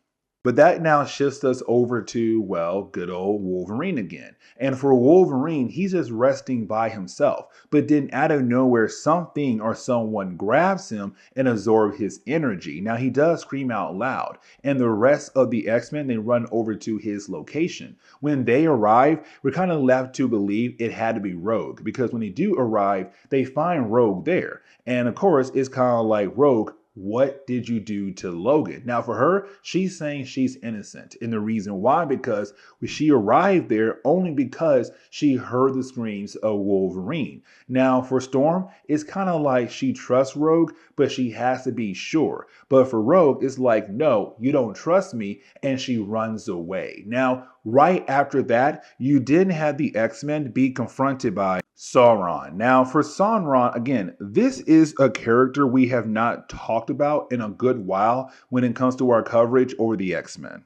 S1: But that now shifts us over to, good old Wolverine again. And for Wolverine, he's just resting by himself. But then out of nowhere, something or someone grabs him and absorbs his energy. Now, he does scream out loud. And the rest of the X-Men, they run over to his location. When they arrive, we're kind of left to believe it had to be Rogue. Because when they do arrive, they find Rogue there. And of course, it's kind of like, Rogue, what did you do to Logan? Now, for her, she's saying she's innocent. And the reason why, because she arrived there only because she heard the screams of Wolverine. Now, for Storm, it's kind of like she trusts Rogue, but she has to be sure. But for Rogue, it's like, no, you don't trust me. And she runs away. Now, right after that, you didn't have the X-Men be confronted by Sauron. Now, for Sauron, again, this is a character we have not talked about in a good while when it comes to our coverage over the X-Men.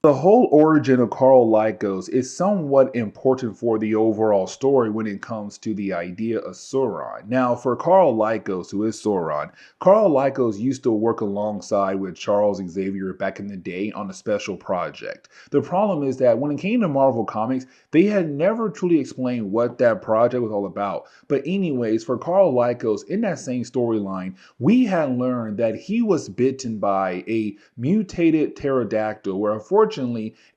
S1: The whole origin of Carl Lycos is somewhat important for the overall story when it comes to the idea of Sauron. Now, for Carl Lycos, who is Sauron, Carl Lycos used to work alongside with Charles Xavier back in the day on a special project. The problem is that when it came to Marvel Comics, they had never truly explained what that project was all about. But anyways, for Carl Lycos, in that same storyline, we had learned that he was bitten by a mutated pterodactyl, where unfortunately,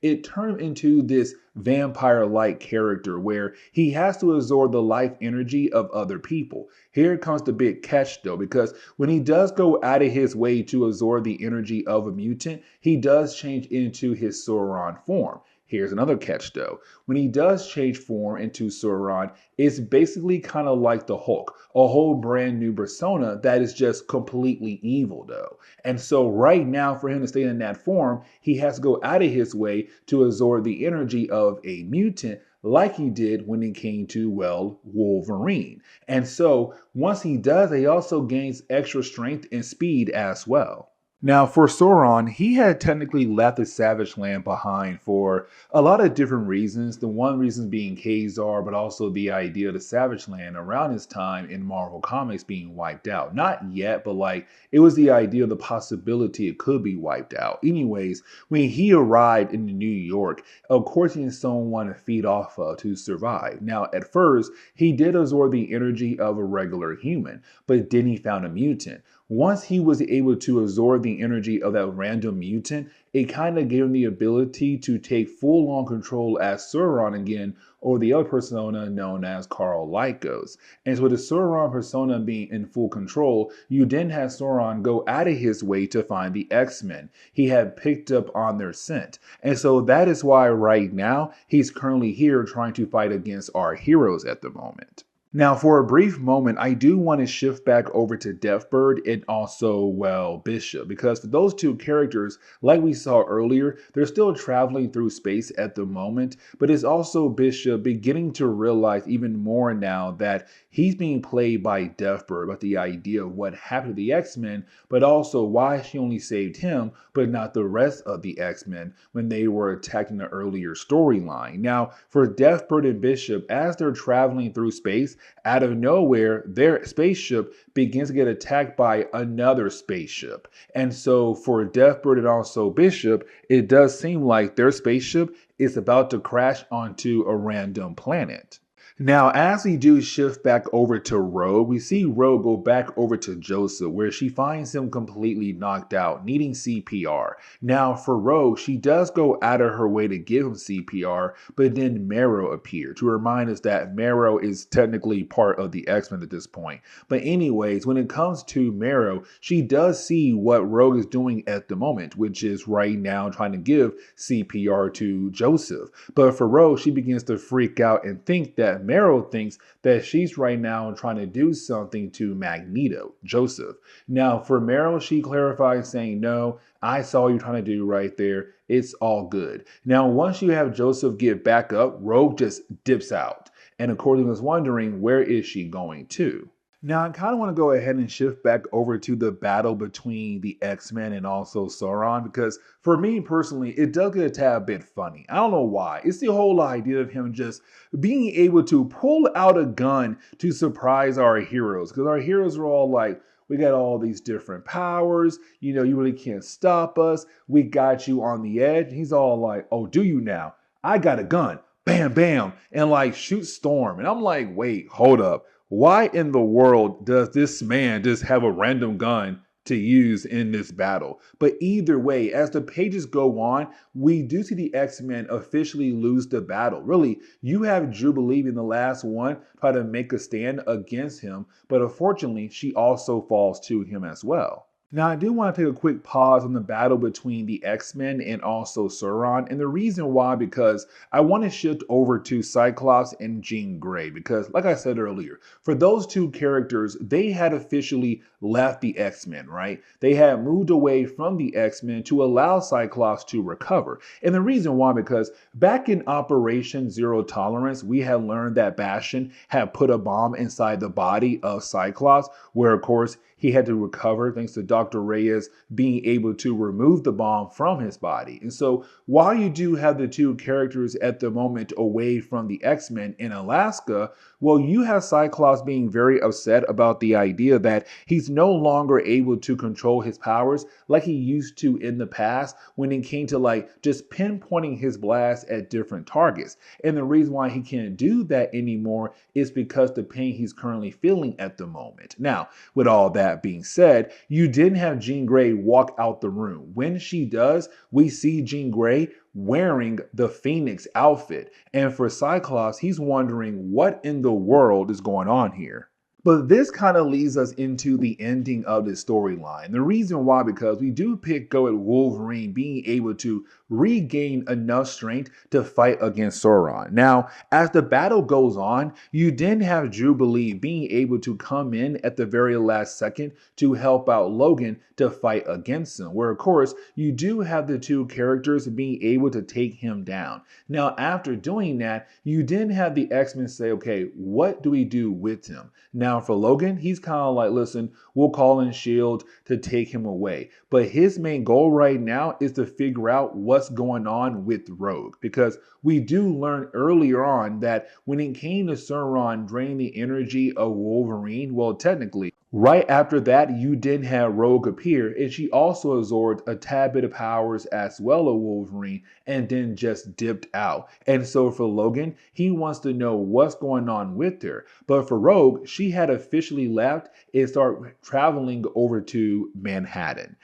S1: it turned into this vampire-like character where he has to absorb the life energy of other people. Here comes the big catch though, because when he does go out of his way to absorb the energy of a mutant, he does change into his Sauron form. Here's another catch though. When he does change form into Sauron, it's basically kind of like the Hulk, a whole brand new persona that is just completely evil though. And so right now for him to stay in that form, he has to go out of his way to absorb the energy of a mutant like he did when it came to, well, Wolverine. And so once he does, he also gains extra strength and speed as well. Now, for Sauron, he had technically left the Savage Land behind for a lot of different reasons. The one reason being Khazar, but also the idea of the Savage Land around his time in Marvel Comics being wiped out. Not yet, but like it was the idea of the possibility it could be wiped out. Anyways, when he arrived in New York, of course he needed someone to feed off of to survive. Now, at first, he did absorb the energy of a regular human, but then he found a mutant. Once he was able to absorb the energy of that random mutant, it kind of gave him the ability to take full-on control as Sauron again, or the other persona known as Karl Lycos. And so with the Sauron persona being in full control, you then had Sauron go out of his way to find the X-Men. He had picked up on their scent. And so that is why right now, he's currently here trying to fight against our heroes at the moment. Now, for a brief moment, I do want to shift back over to Deathbird and also, well, Bishop, because for those two characters, like we saw earlier, they're still traveling through space at the moment, but it's also Bishop beginning to realize even more now that he's being played by Deathbird about the idea of what happened to the X-Men, but also why she only saved him, but not the rest of the X-Men when they were attacked in the earlier storyline. Now, for Deathbird and Bishop, as they're traveling through space, out of nowhere, their spaceship begins to get attacked by another spaceship. And so for Deathbird and also Bishop, it does seem like their spaceship is about to crash onto a random planet. Now, as we do shift back over to Rogue, we see Rogue go back over to Joseph, where she finds him completely knocked out, needing CPR. Now, for Rogue, she does go out of her way to give him CPR, but then Marrow appeared to remind us that Marrow is technically part of the X-Men at this point. But anyways, when it comes to Marrow, she does see what Rogue is doing at the moment, which is right now trying to give CPR to Joseph. But for Rogue, she begins to freak out and think that Marrow thinks that she's right now trying to do something to Magneto, Joseph. Now, for Marrow, she clarifies saying, no, I saw you trying to do right there. It's all good. Now, once you have Joseph get back up, Rogue just dips out. And of course, he was wondering, where is she going to? Now, I kind of want to go ahead and shift back over to the battle between the X-Men and also Sauron, because for me personally, it does get a tad bit funny. I don't know why. It's the whole idea of him just being able to pull out a gun to surprise our heroes, because our heroes are all like, we got all these different powers. You know, you really can't stop us. We got you on the edge. He's all like, oh, do you now? I got a gun. Bam, bam. And like shoot Storm. And I'm like, wait, hold up. Why in the world does this man just have a random gun to use in this battle? But either way, as the pages go on, we do see the X-Men officially lose the battle. Really, you have Jubilee in the last one try to make a stand against him, but unfortunately, she also falls to him as well. Now, I do want to take a quick pause on the battle between the X-Men and also Sauron. And the reason why, because I want to shift over to Cyclops and Jean Grey. Because, like I said earlier, for those two characters, they had officially left the X-Men, right? They had moved away from the X-Men to allow Cyclops to recover. And the reason why, because back in Operation Zero Tolerance, we had learned that Bastion had put a bomb inside the body of Cyclops, where, of course, he had to recover thanks to Dr. Reyes being able to remove the bomb from his body. And so while you do have the two characters at the moment away from the X-Men in Alaska, well, you have Cyclops being very upset about the idea that he's no longer able to control his powers like he used to in the past when it came to like just pinpointing his blast at different targets. And the reason why he can't do that anymore is because the pain he's currently feeling at the moment. Now, with all that being said, you didn't have Jean Grey walk out the room. When she does, we see Jean Grey wearing the Phoenix outfit. And for Cyclops, he's wondering what in the world is going on here. But this kind of leads us into the ending of this storyline. The reason why, because we do go at Wolverine being able to regain enough strength to fight against Sauron. Now, as the battle goes on, you then have Jubilee being able to come in at the very last second to help out Logan to fight against him, where of course you do have the two characters being able to take him down. Now, after doing that, you then have the X-Men say, okay, what do we do with him? Now, for Logan, he's kind of like, listen, we'll call in S.H.I.E.L.D. to take him away. But his main goal right now is to figure out what's going on with Rogue. Because we do learn earlier on that when it came to Sauron draining the energy of Wolverine, well, technically, right after that, you did have Rogue appear, and she also absorbed a tad bit of powers as well of Wolverine, and then just dipped out. And so for Logan, he wants to know what's going on with her. But for Rogue, she had officially left and started traveling over to Manhattan.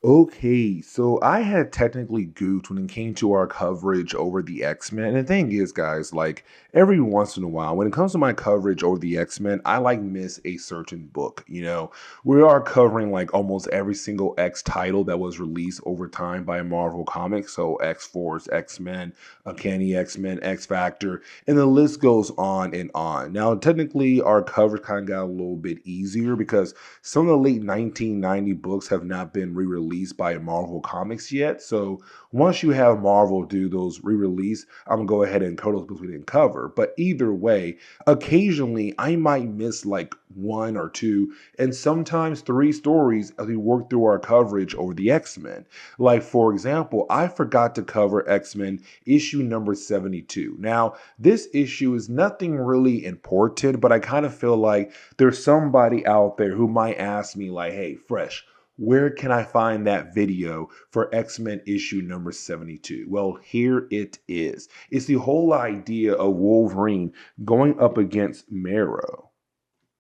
S1: Okay, so I had technically goofed when it came to our coverage over the X-Men. And the thing is, guys, like every once in a while, when it comes to my coverage over the X-Men, I like miss a certain book. You know, we are covering like almost every single X title that was released over time by Marvel Comics. So X-Force, X-Men, Uncanny X-Men, X-Factor, and the list goes on and on. Now, technically, our coverage kind of got a little bit easier because some of the late 1990 books have not been re-released by Marvel Comics yet. So once you have Marvel do those re-release, I'm gonna go ahead and cover those books we didn't cover. But either way, occasionally I might miss like one or two, and sometimes three stories as we work through our coverage over the X-Men. Like, for example, I forgot to cover X-Men issue number 72. Now, this issue is nothing really important, but I kind of feel like there's somebody out there who might ask me like, hey, Fresh, where can I find that video for X-Men issue number 72? Well, here it is. It's the whole idea of Wolverine going up against Marrow.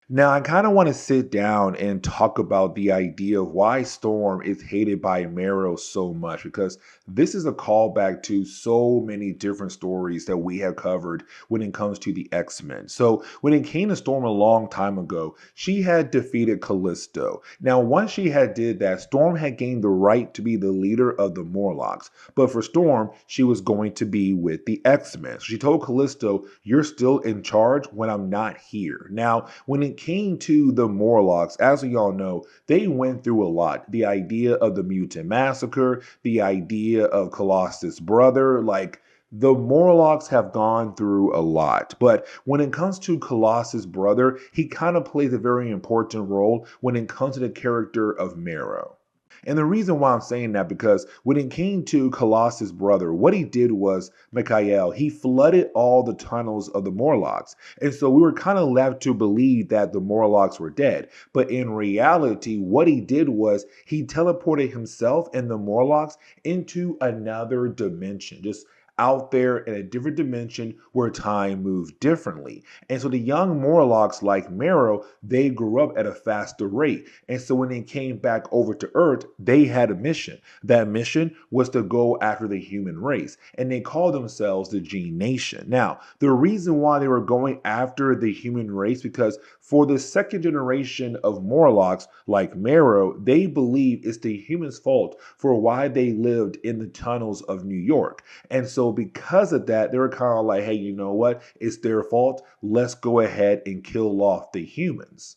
S1: Now, I kind of want to sit down and talk about the idea of why Storm is hated by Marrow so much, because this is a callback to so many different stories that we have covered when it comes to the X-Men. So when it came to Storm a long time ago, she had defeated Callisto. Now, once she had did that, Storm had gained the right to be the leader of the Morlocks. But for Storm, she was going to be with the X-Men. So she told Callisto, you're still in charge when I'm not here. Now, when it came to the Morlocks, as we all know, they went through a lot. The idea of the mutant massacre, the idea of Colossus' brother, like the Morlocks have gone through a lot. But when it comes to Colossus' brother, he kind of plays a very important role when it comes to the character of Marrow. And the reason why I'm saying that, because when it came to Colossus' brother, what he did was, Mikhail, he flooded all the tunnels of the Morlocks. And so we were kind of left to believe that the Morlocks were dead. But in reality, what he did was he teleported himself and the Morlocks into another dimension, just out there in a different dimension where time moved differently. And so the young Morlocks, like Marrow, they grew up at a faster rate. And so when they came back over to Earth, they had a mission. That mission was to go after the human race. And they called themselves the Gene Nation. Now, the reason why they were going after the human race, because for the second generation of Morlocks, like Marrow, they believe it's the humans' fault for why they lived in the tunnels of New York. And so because of that, they were kind of like, hey, you know what? It's their fault. Let's go ahead and kill off the humans.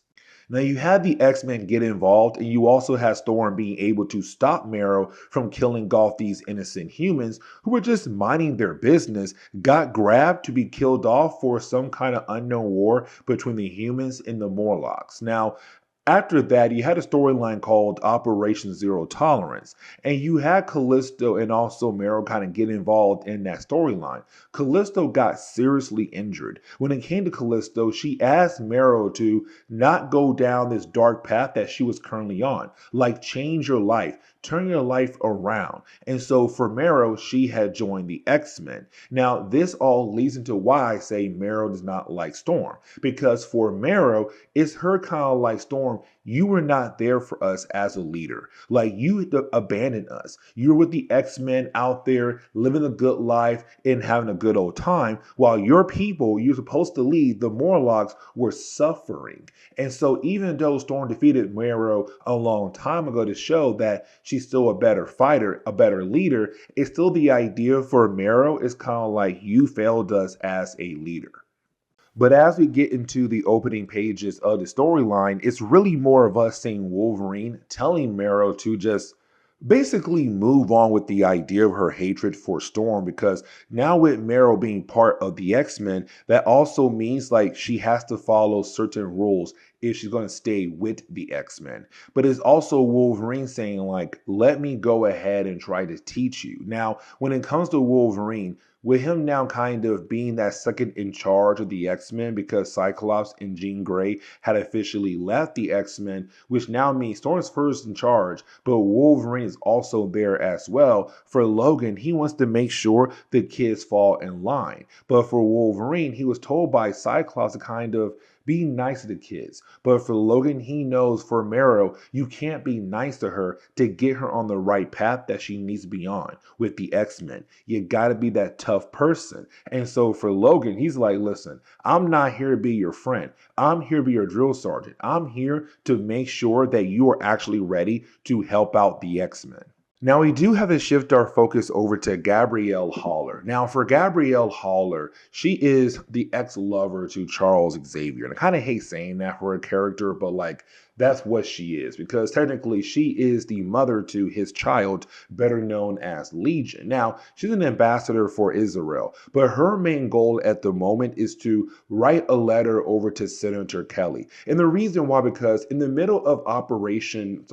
S1: Now, you had the X-Men get involved, and you also had Storm being able to stop Marrow from killing off these innocent humans who were just minding their business, got grabbed to be killed off for some kind of unknown war between the humans and the Morlocks. Now, after that, you had a storyline called Operation Zero Tolerance, and you had Callisto and also Marrow kind of get involved in that storyline. Callisto got seriously injured. When it came to Callisto, she asked Marrow to not go down this dark path that she was currently on, like change your life, turn your life around. And so for Marrow, she had joined the X-Men. Now, this all leads into why I say Marrow does not like Storm, because for Marrow, it's her kind of like Storm Storm, you were not there for us as a leader. Like, you abandoned us. You're with the X-Men out there living a good life and having a good old time, while your people you're supposed to lead, the Morlocks, were suffering. And so even though Storm defeated Marrow a long time ago to show that she's still a better fighter, a better leader, it's still the idea for Marrow is kind of like, you failed us as a leader. But as we get into the opening pages of the storyline, it's really more of us seeing Wolverine telling Marrow to just basically move on with the idea of her hatred for Storm, because now with Marrow being part of the X-Men, that also means like she has to follow certain rules if she's going to stay with the X-Men. But it's also Wolverine saying like, let me go ahead and try to teach you. Now, when it comes to Wolverine, with him now kind of being that second in charge of the X-Men because Cyclops and Jean Grey had officially left the X-Men, which now means Storm's first in charge, but Wolverine is also there as well. For Logan, he wants to make sure the kids fall in line. But for Wolverine, he was told by Cyclops to kind of be nice to the kids. But for Logan, he knows for Marrow, you can't be nice to her to get her on the right path that she needs to be on with the X-Men. You gotta be that tough person. And so for Logan, he's like, listen, I'm not here to be your friend. I'm here to be your drill sergeant. I'm here to make sure that you are actually ready to help out the X-Men. Now, we do have to shift our focus over to Gabrielle Haller. Now, for Gabrielle Haller, she is the ex-lover to Charles Xavier. And I kind of hate saying that for a character, but like, that's what she is, because technically she is the mother to his child, better known as Legion. Now, she's an ambassador for Israel, but her main goal at the moment is to write a letter over to Senator Kelly. And the reason why, because in the middle of Operation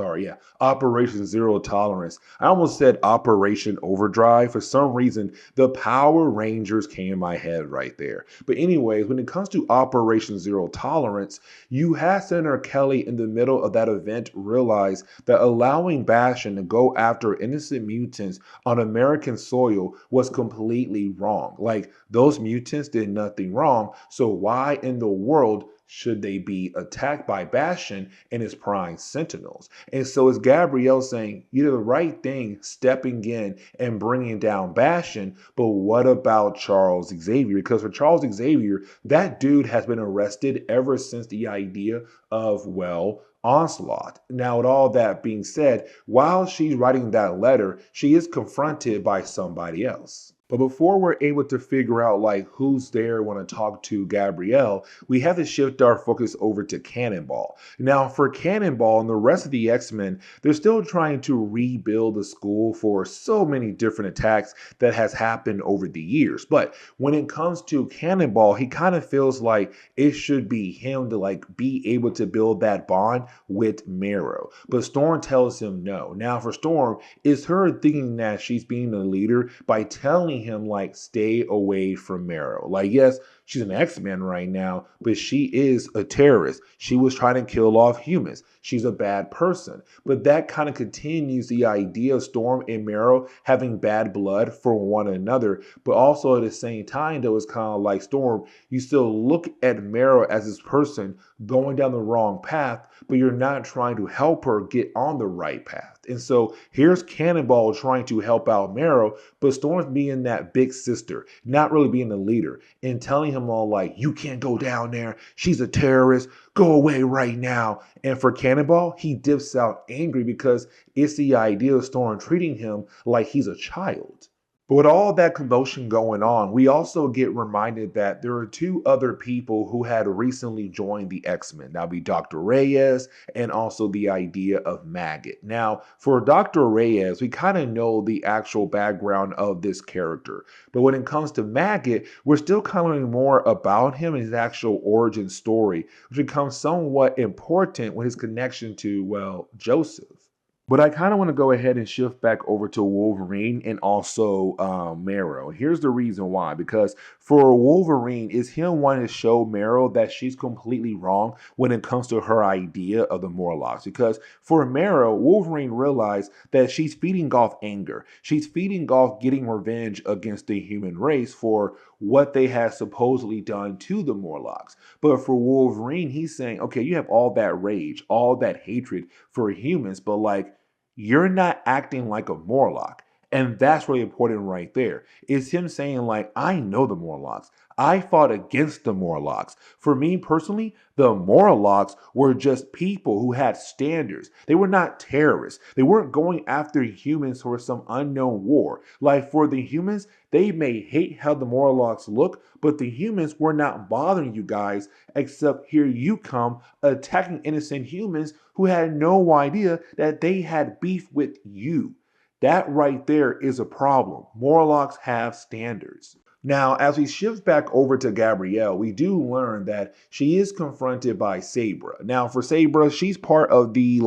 S1: Zero Tolerance, I almost said Operation Overdrive. For some reason, the Power Rangers came in my head right there. But anyways, when it comes to Operation Zero Tolerance, you had Senator Kelly in the middle of that event realize that allowing Bastion to go after innocent mutants on American soil was completely wrong. Like, those mutants did nothing wrong, so why in the world should they be attacked by Bastion and his prime sentinels? And so it's Gabrielle saying, you did the right thing stepping in and bringing down Bastion, but what about Charles Xavier? Because for Charles Xavier, that dude has been arrested ever since the idea of, well, Onslaught. Now, with all that being said, while she's writing that letter, she is confronted by somebody else. But before we're able to figure out like who's there want to talk to Gabrielle, we have to shift our focus over to Cannonball. Now, for Cannonball and the rest of the X-Men, they're still trying to rebuild the school for so many different attacks that has happened over the years. But when it comes to Cannonball, he kind of feels like it should be him to like be able to build that bond with Marrow. But Storm tells him no. Now, for Storm, it's her thinking that she's being the leader by telling him like, stay away from Marrow. Like, yes, she's an X-Men right now, but she is a terrorist. She was trying to kill off humans. She's a bad person. But that kind of continues the idea of Storm and Marrow having bad blood for one another. But also at the same time, though, it's kind of like, Storm, you still look at Marrow as this person going down the wrong path, but you're not trying to help her get on the right path. And so here's Cannonball trying to help out Marrow, but Storm's being that big sister, not really being the leader, and telling him all like, you can't go down there. She's a terrorist. Go away right now. And for Cannonball, he dips out angry because it's the idea of Storm treating him like he's a child. But with all that commotion going on, we also get reminded that there are two other people who had recently joined the X-Men. That'll be Dr. Reyes and also the idea of Maggot. Now, for Dr. Reyes, we kind of know the actual background of this character. But when it comes to Maggot, we're still kind of learning more about him and his actual origin story, which becomes somewhat important with his connection to, well, Joseph. But I kind of want to go ahead and shift back over to Wolverine and also Marrow. Here's the reason why. Because for Wolverine, is him wanting to show Marrow that she's completely wrong when it comes to her idea of the Morlocks. Because for Marrow, Wolverine realized that she's feeding off anger. She's feeding off getting revenge against the human race for what they had supposedly done to the Morlocks. But for Wolverine, he's saying, okay, you have all that rage, all that hatred for humans, but like, you're not acting like a Morlock. And that's really important right there. Is him saying, like, I know the Morlocks. I fought against the Morlocks. For me personally, the Morlocks were just people who had standards. They were not terrorists. They weren't going after humans for some unknown war. Like for the humans, they may hate how the Morlocks look, but the humans were not bothering you guys, except here you come attacking innocent humans who had no idea that they had beef with you. That right there is a problem. Morlocks have standards. Now, as we shift back over to Gabrielle, we do learn that she is confronted by Sabra. Now, for Sabra, she's part of the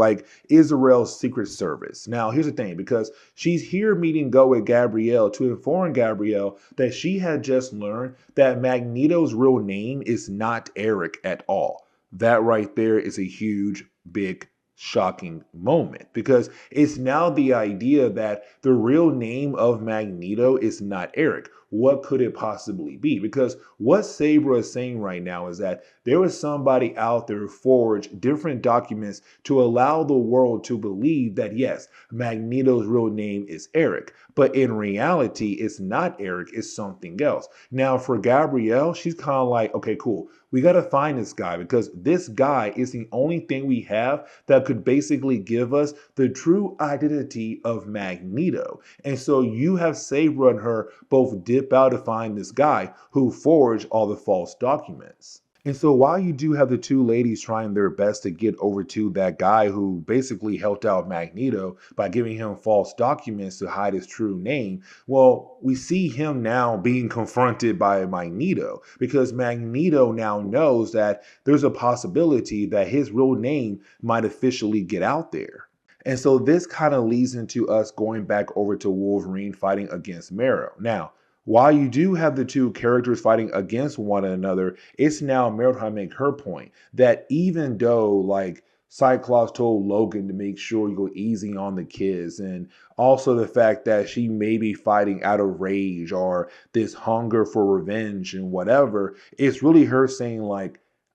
S1: Israel's Secret Service. Now, here's the thing, because she's here meeting go with Gabrielle to inform Gabrielle that she had just learned that Magneto's real name is not Eric at all. That right there is a huge, big shocking moment, because it's now the idea that the real name of Magneto is not Eric. What could it possibly be? Because what Sabra is saying right now is that there was somebody out there who forged different documents to allow the world to believe that yes, Magneto's real name is Eric, but in reality it's not Eric, it's something else. Now for Gabrielle, she's kind of like, okay, cool, we got to find this guy, because this guy is the only thing we have that could basically give us the true identity of Magneto. And so you have Sabra and her both dip out to find this guy who forged all the false documents. And so while you do have the two ladies trying their best to get over to that guy who basically helped out Magneto by giving him false documents to hide his true name, well, we see him now being confronted by Magneto, because Magneto now knows that there's a possibility that his real name might officially get out there. And so this kind of leads into us going back over to Wolverine fighting against Marrow. Now, while you do have the two characters fighting against one another, it's now Marrow trying to make her point that even though Cyclops told Logan to make sure you go easy on the kids, and also the fact that she may be fighting out of rage or this hunger for revenge and whatever, it's really her saying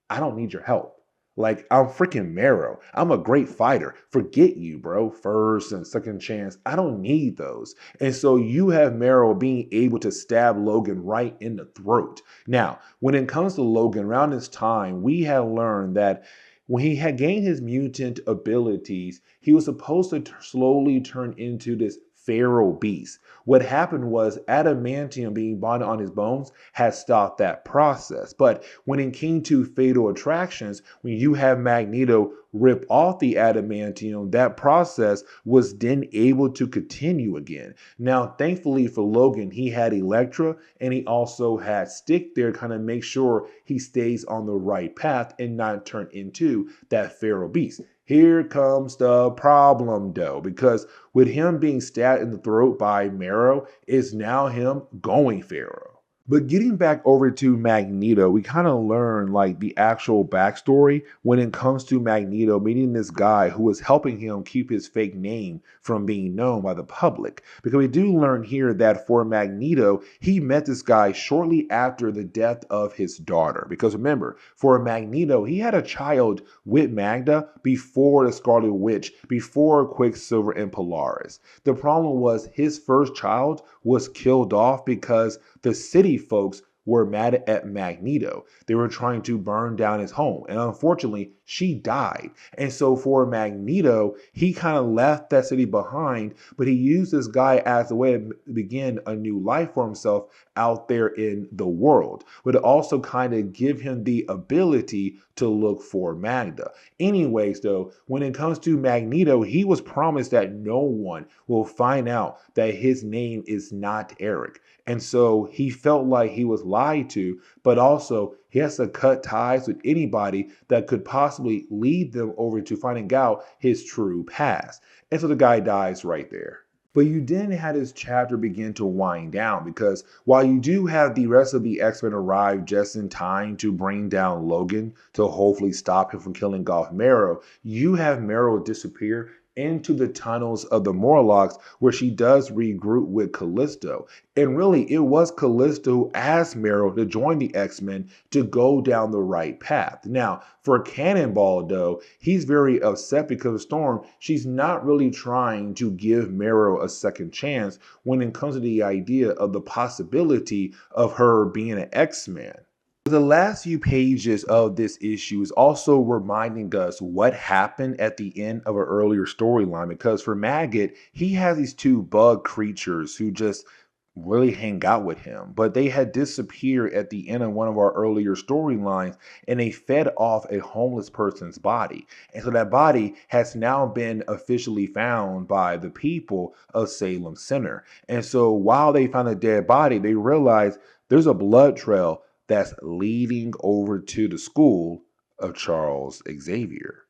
S1: I don't need your help. I'm freaking Marrow. I'm a great fighter. Forget you, bro. First and second chance. I don't need those. And so you have Marrow being able to stab Logan right in the throat. Now, when it comes to Logan, around this time, we had learned that when he had gained his mutant abilities, he was supposed to slowly turn into this feral beast. What happened was adamantium being bonded on his bones had stopped that process. But when it came to fatal attractions, when you have Magneto rip off the adamantium, that process was then able to continue again. Now, thankfully for Logan, he had Elektra and he also had Stick there, kind of make sure he stays on the right path and not turn into that feral beast. Here comes the problem though, because with him being stabbed in the throat by Marrow, it's now him going feral. But getting back over to Magneto, we kind of learn the actual backstory when it comes to Magneto meeting this guy who was helping him keep his fake name from being known by the public. Because we do learn here that for Magneto, he met this guy shortly after the death of his daughter. Because remember, for Magneto, he had a child with Magda before the Scarlet Witch, before Quicksilver and Polaris. The problem was his first child was killed off because the city folks were mad at Magneto. They were trying to burn down his home. And unfortunately, she died. And so for Magneto, he kind of left that city behind, but he used this guy as a way to begin a new life for himself out there in the world, but also kind of give him the ability to look for Magda. Anyways, though, when it comes to Magneto, he was promised that no one will find out that his name is not Eric. And so he felt like he was lied to, but also He has to cut ties with anybody that could possibly lead them over to finding out his true past. And so the guy dies right there. But you then had this chapter begin to wind down because while you do have the rest of the X-Men arrive just in time to bring down Logan to hopefully stop him from killing off Marrow, you have Marrow disappear into the tunnels of the Morlocks where she does regroup with Callisto. And really, it was Callisto who asked Marrow to join the X-Men to go down the right path. Now, for Cannonball, though, he's very upset because of Storm. She's not really trying to give Marrow a second chance when it comes to the idea of the possibility of her being an X-Men. The last few pages of this issue is also reminding us what happened at the end of an earlier storyline, because for Maggot, he has these two bug creatures who just really hang out with him, but they had disappeared at the end of one of our earlier storylines and they fed off a homeless person's body. And so that body has now been officially found by the people of Salem Center. And so while they found a dead body, they realized there's a blood trail that's leading over to the school of Charles Xavier.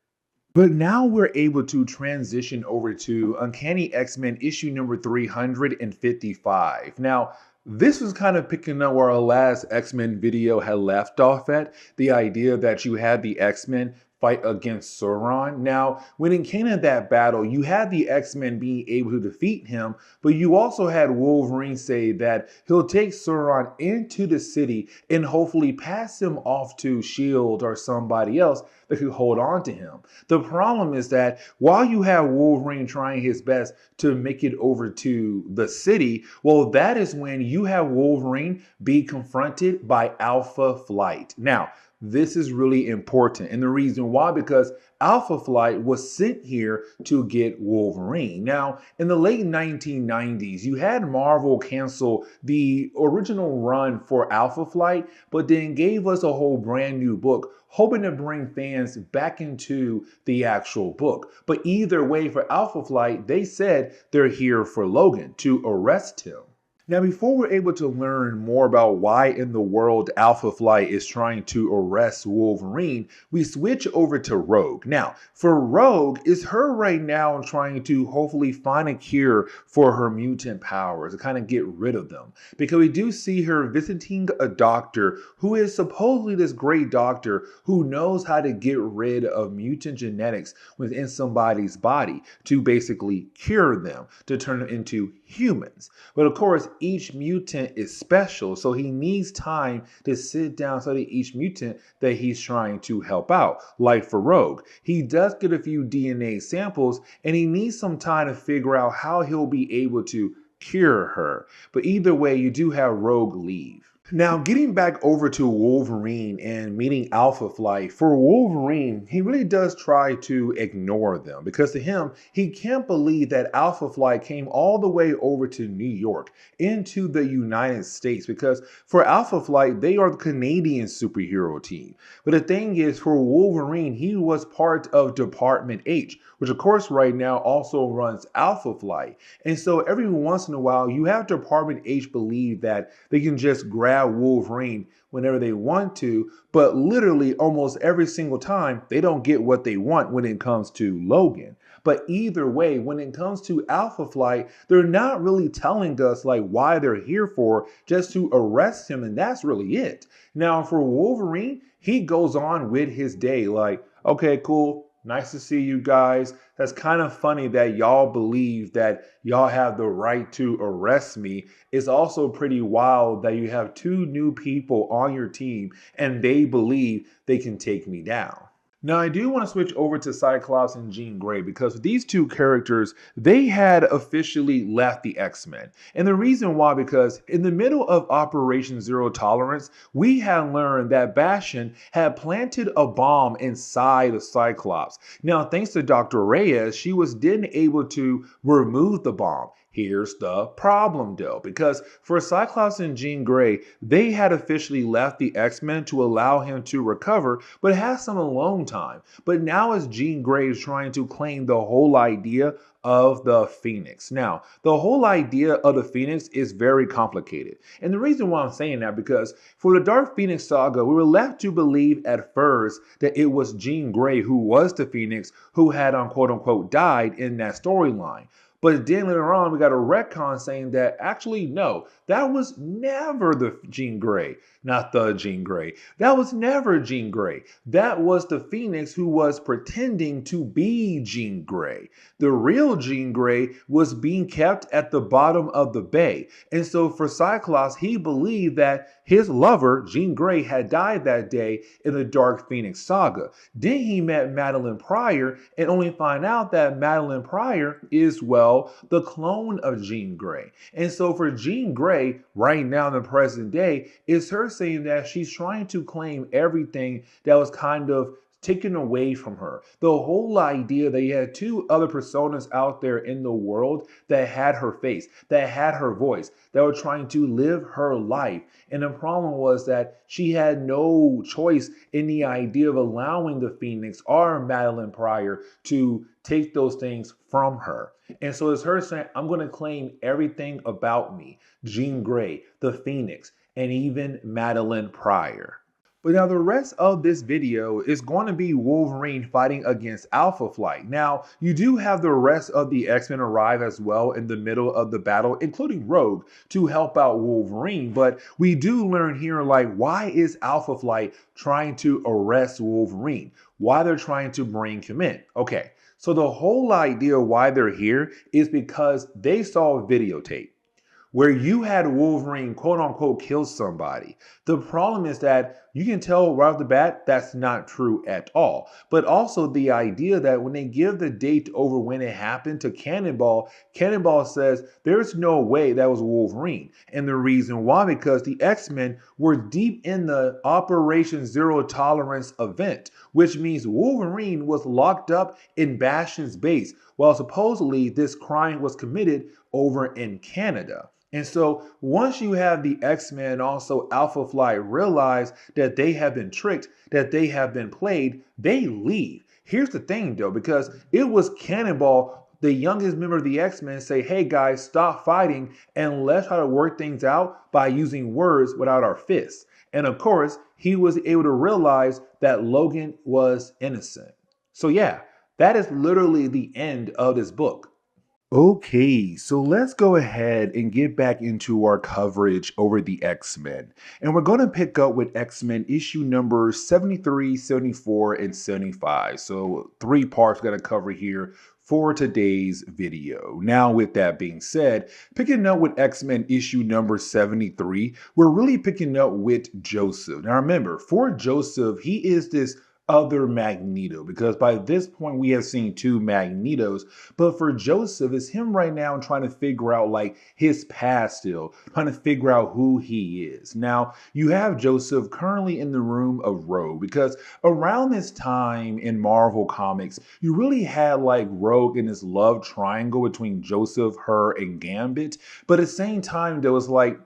S1: But now we're able to transition over to Uncanny X-Men issue number 355. Now, this was kind of picking up where our last X-Men video had left off at, the idea that you had the X-Men fight against Sauron. Now, when it came to that battle, you had the X-Men being able to defeat him, but you also had Wolverine say that he'll take Sauron into the city and hopefully pass him off to S.H.I.E.L.D. or somebody else that could hold on to him. The problem is that while you have Wolverine trying his best to make it over to the city, well, that is when you have Wolverine be confronted by Alpha Flight. Now, this is really important. And the reason why, because Alpha Flight was sent here to get Wolverine. Now, in the late 1990s, you had Marvel cancel the original run for Alpha Flight, but then gave us a whole brand new book, hoping to bring fans back into the actual book. But either way, for Alpha Flight, they said they're here for Logan, to arrest him. Now, before we're able to learn more about why in the world Alpha Flight is trying to arrest Wolverine, we switch over to Rogue. Now, for Rogue, is her right now trying to hopefully find a cure for her mutant powers, to kind of get rid of them. Because we do see her visiting a doctor who is supposedly this great doctor who knows how to get rid of mutant genetics within somebody's body to basically cure them, to turn them into humans. But of course, each mutant is special, so he needs time to sit down and study each mutant that he's trying to help out. Like for Rogue, he does get a few DNA samples and he needs some time to figure out how he'll be able to cure her. But either way, you do have Rogue leave. Now, getting back over to Wolverine and meeting Alpha Flight, for Wolverine, he really does try to ignore them because to him, he can't believe that Alpha Flight came all the way over to New York into the United States, because for Alpha Flight, they are the Canadian superhero team. But the thing is, for Wolverine, he was part of Department H, which of course right now also runs Alpha Flight. And so every once in a while, you have Department H believe that they can just grab Wolverine whenever they want to, but literally almost every single time they don't get what they want when it comes to Logan. But either way, when it comes to Alpha Flight, they're not really telling us like why they're here for, just to arrest him, and that's really it. Now for Wolverine, he goes on with his day like, okay, cool. Nice to see you guys. That's kind of funny that y'all believe that y'all have the right to arrest me. It's also pretty wild that you have two new people on your team and they believe they can take me down. Now, I do want to switch over to Cyclops and Jean Grey because these two characters, they had officially left the X-Men. And the reason why, because in the middle of Operation Zero Tolerance, we had learned that Bastion had planted a bomb inside of Cyclops. Now, thanks to Dr. Reyes, she was then able to remove the bomb. Here's the problem though, because for Cyclops and Jean Grey, they had officially left the X-Men to allow him to recover, but have some alone time. But now as Jean Grey is trying to claim the whole idea of the Phoenix. Now, the whole idea of the Phoenix is very complicated. And the reason why I'm saying that, because for the Dark Phoenix saga, we were left to believe at first that it was Jean Grey who was the Phoenix who had quote unquote died in that storyline. But then later on, we got a retcon saying that actually, no, that was never the Jean Grey, not the Jean Grey. That was never Jean Grey. That was the Phoenix who was pretending to be Jean Grey. The real Jean Grey was being kept at the bottom of the bay. And so for Cyclops, he believed that his lover, Jean Grey, had died that day in the Dark Phoenix saga. Then he met Madeline Pryor and only find out that Madeline Pryor is, well, the clone of Jean Grey. And so for Jean Grey, right now in the present day, is her saying that she's trying to claim everything that was kind of taken away from her. The whole idea that you had two other personas out there in the world that had her face, that had her voice, that were trying to live her life. And the problem was that she had no choice in the idea of allowing the Phoenix or Madeline Pryor to take those things from her. And so it's her saying, I'm going to claim everything about me, Jean Grey, the Phoenix, and even Madeline Pryor. But now the rest of this video is going to be Wolverine fighting against Alpha Flight. Now, you do have the rest of the X-Men arrive as well in the middle of the battle, including Rogue, to help out Wolverine. But we do learn here, like, why is Alpha Flight trying to arrest Wolverine? Why they're trying to bring him in? Okay, so the whole idea why they're here is because they saw a videotape where you had Wolverine quote unquote kill somebody. The problem is that you can tell right off the bat that's not true at all. But also the idea that when they give the date over when it happened to Cannonball, Cannonball says there's no way that was Wolverine. And the reason why, because the X-Men were deep in the Operation Zero Tolerance event, which means Wolverine was locked up in Bastion's base while supposedly this crime was committed over in Canada. And so once you have the X-Men, also Alpha Flight, realize that they have been tricked, that they have been played, they leave. Here's the thing though, because it was Cannonball, the youngest member of the X-Men, say, hey guys, stop fighting and let's try to work things out by using words without our fists. And of course, he was able to realize that Logan was innocent. So yeah, that is literally the end of this book. Okay, so let's go ahead and get back into our coverage over the X-Men. And we're going to pick up with X-Men issue number 73, 74, and 75. So 3 parts we're going to cover here for today's video. Now, with that being said, picking up with X-Men issue number 73, we're really picking up with Joseph. Now remember, for Joseph, he is this other Magneto, because by this point we have seen 2 Magnetos, but for Joseph, it's him right now trying to figure out like his past still, trying to figure out who he is. Now, you have Joseph currently in the room of Rogue, because around this time in Marvel Comics, you really had like Rogue and this love triangle between Joseph, her, and Gambit, but at the same time there was like,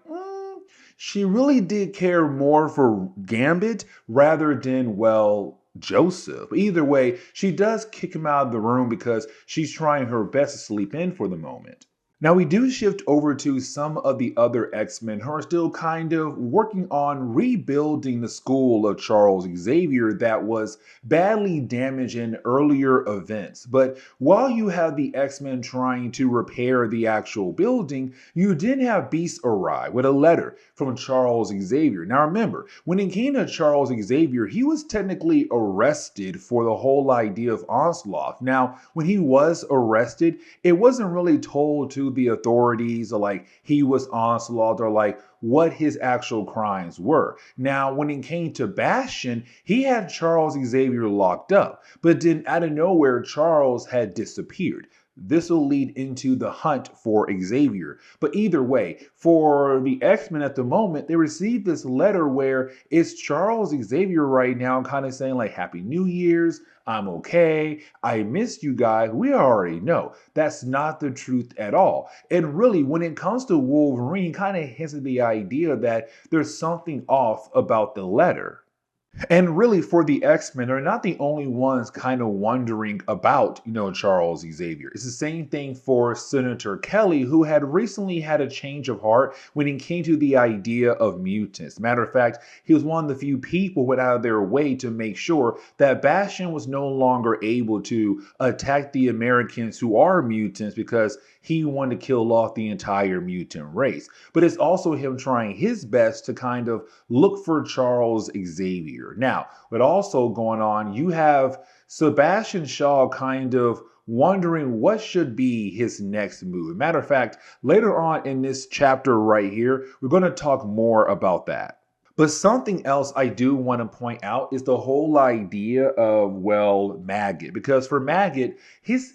S1: she really did care more for Gambit rather than, well, Joseph. Either way, she does kick him out of the room because she's trying her best to sleep in for the moment. Now we do shift over to some of the other X-Men who are still kind of working on rebuilding the school of Charles Xavier that was badly damaged in earlier events. But while you have the X-Men trying to repair the actual building, you did have Beast arrive with a letter from Charles Xavier. Now remember, when it came to Charles Xavier, he was technically arrested for the whole idea of Onslaught. Now, when he was arrested, it wasn't really told to the authorities or like he was Onslaught or like what his actual crimes were. Now, when it came to Bastion, he had Charles Xavier locked up, but then out of nowhere, Charles had disappeared. this will lead into the hunt for Xavier. But either way, for the X-Men at the moment, they received this letter where it's Charles Xavier right now kind of saying like, Happy New Year's, I'm okay, I missed you guys. We already know that's not the truth at all. And really, when it comes to Wolverine, kind of hints at the idea that there's something off about the letter. And really, for the X-Men, they're not the only ones kind of wondering about, Charles Xavier. It's the same thing for Senator Kelly, who had recently had a change of heart when it came to the idea of mutants. Matter of fact, he was one of the few people who went out of their way to make sure that Bastion was no longer able to attack the Americans who are mutants because he wanted to kill off the entire mutant race. But it's also him trying his best to kind of look for Charles Xavier. Now, with also going on, you have Sebastian Shaw kind of wondering what should be his next move. Matter of fact, later on in this chapter right here, we're going to talk more about that. But something else I do want to point out is the whole idea of, well, Maggot. Because for Maggot, his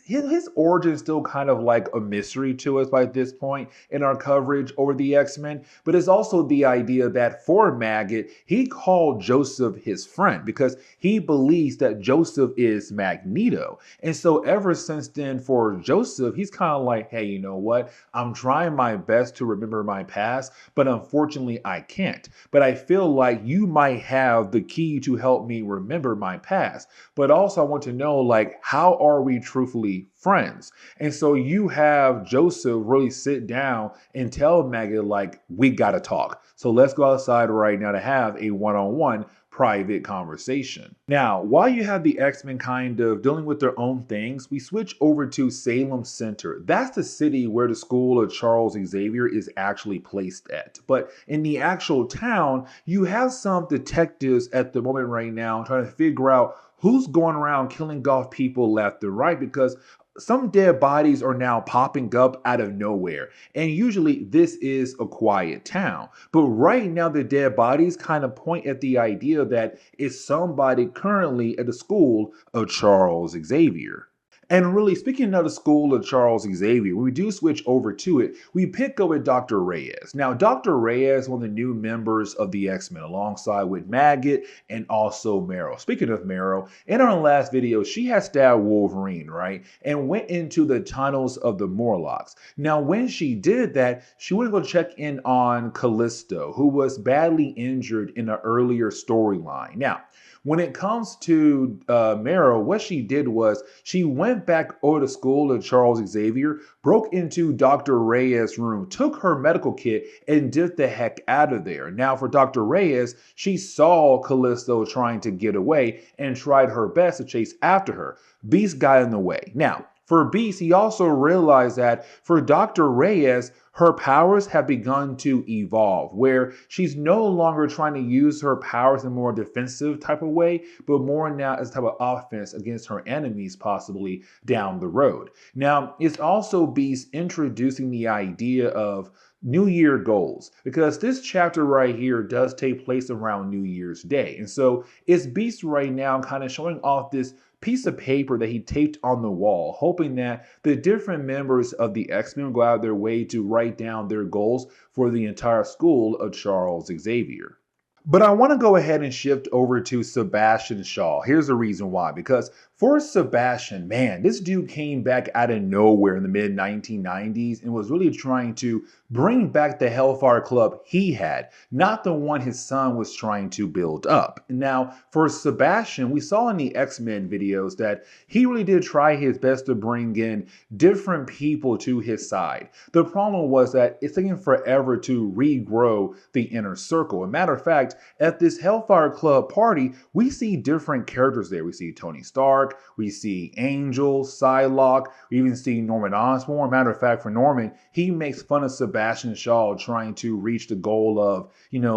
S1: origin is still kind of like a mystery to us by this point in our coverage over the X-Men. But it's also the idea that for Maggot, he called Joseph his friend because he believes that Joseph is Magneto. And so ever since then, for Joseph, he's kind of like, hey, you know what? I'm trying my best to remember my past, but unfortunately I can't. But I feel like you might have the key to help me remember my past. But also I want to know, like, how are we truthfully friends? And so you have Joseph really sit down and tell Maggot, like, we gotta talk. So let's go outside right now to have a one-on-one private conversation. Now, while you have the X-Men kind of dealing with their own things, we switch over to Salem Center. That's the city where the school of Charles Xavier is actually placed at. But in the actual town, you have some detectives at the moment right now trying to figure out who's going around killing off people left and right, because some dead bodies are now popping up out of nowhere. And usually this is a quiet town. But right now the dead bodies kind of point at the idea that it's somebody currently at the school of Charles Xavier. And really, speaking of the school of Charles Xavier, when we do switch over to it, we pick up with Dr. Reyes. Now, Dr. Reyes, one of the new members of the X-Men, alongside with Maggot and also Marrow. Speaking of Marrow, in our last video, she had stabbed Wolverine, right? And went into the tunnels of the Morlocks. Now, when she did that, she went to go check in on Callisto, who was badly injured in an earlier storyline. Now, when it comes to Marrow, what she did was she went back over to school of Charles Xavier, broke into Dr. Reyes' room, took her medical kit, and dipped the heck out of there. Now, for Dr. Reyes, she saw Callisto trying to get away and tried her best to chase after her. Beast got in the way. Now, for Beast, he also realized that for Dr. Reyes, her powers have begun to evolve, where she's no longer trying to use her powers in a more defensive type of way, but more now as a type of offense against her enemies, possibly down the road. Now, it's also Beast introducing the idea of New Year goals, because this chapter right here does take place around New Year's Day. And so it's Beast right now kind of showing off this piece of paper that he taped on the wall, hoping that the different members of the X-Men go out of their way to write down their goals for the entire school of Charles Xavier. But I want to go ahead and shift over to Sebastian Shaw. Here's the reason why. Because for Sebastian, man, this dude came back out of nowhere in the mid-1990s and was really trying to bring back the Hellfire Club he had, not the one his son was trying to build up. Now, for Sebastian, we saw in the X-Men videos that he really did try his best to bring in different people to his side. The problem was that it's taking forever to regrow the inner circle. As a matter of fact, at this Hellfire Club party, we see different characters there. We see Tony Stark, we see Angel, Psylocke, we even see Norman Osborn. Matter of fact, for Norman, he makes fun of Sebastian Shaw trying to reach the goal of,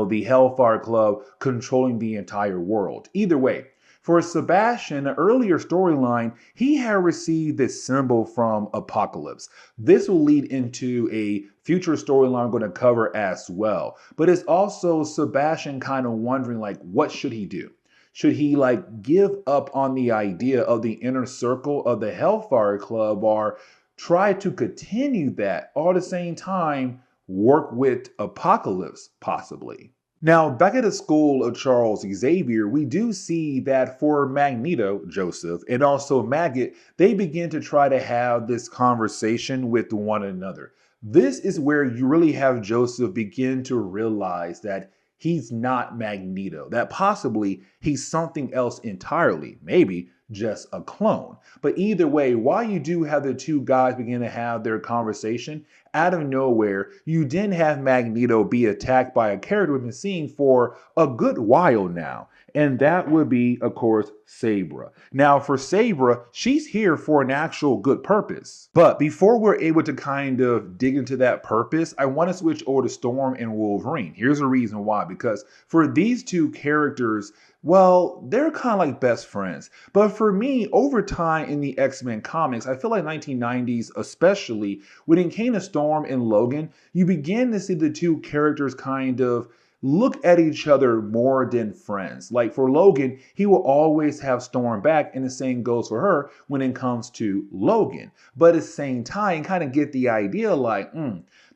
S1: the Hellfire Club controlling the entire world. Either way, for Sebastian, the earlier storyline, he had received this symbol from Apocalypse. This will lead into a future storyline I'm going to cover as well. But it's also Sebastian kind of wondering, like, what should he do? Should he give up on the idea of the inner circle of the Hellfire Club, or try to continue that, all at the same time work with Apocalypse, possibly. Now, back at the school of Charles Xavier, we do see that for Magneto, Joseph, and also Maggot, they begin to try to have this conversation with one another. This is where you really have Joseph begin to realize that he's not Magneto, that possibly he's something else entirely, maybe just a clone. But either way, while you do have the two guys begin to have their conversation, out of nowhere, you didn't have Magneto be attacked by a character we've been seeing for a good while now. And that would be, of course, Sabra. Now, for Sabra, she's here for an actual good purpose. But before we're able to kind of dig into that purpose, I want to switch over to Storm and Wolverine. Here's a reason why. Because for these two characters, well, they're kind of like best friends. But for me, over time in the X-Men comics, I feel like 1990s, especially when it came to Storm and Logan, you begin to see the two characters kind of look at each other more than friends. Like for Logan, he will always have Storm back, and the same goes for her when it comes to Logan. But at the same time, kind of get the idea like,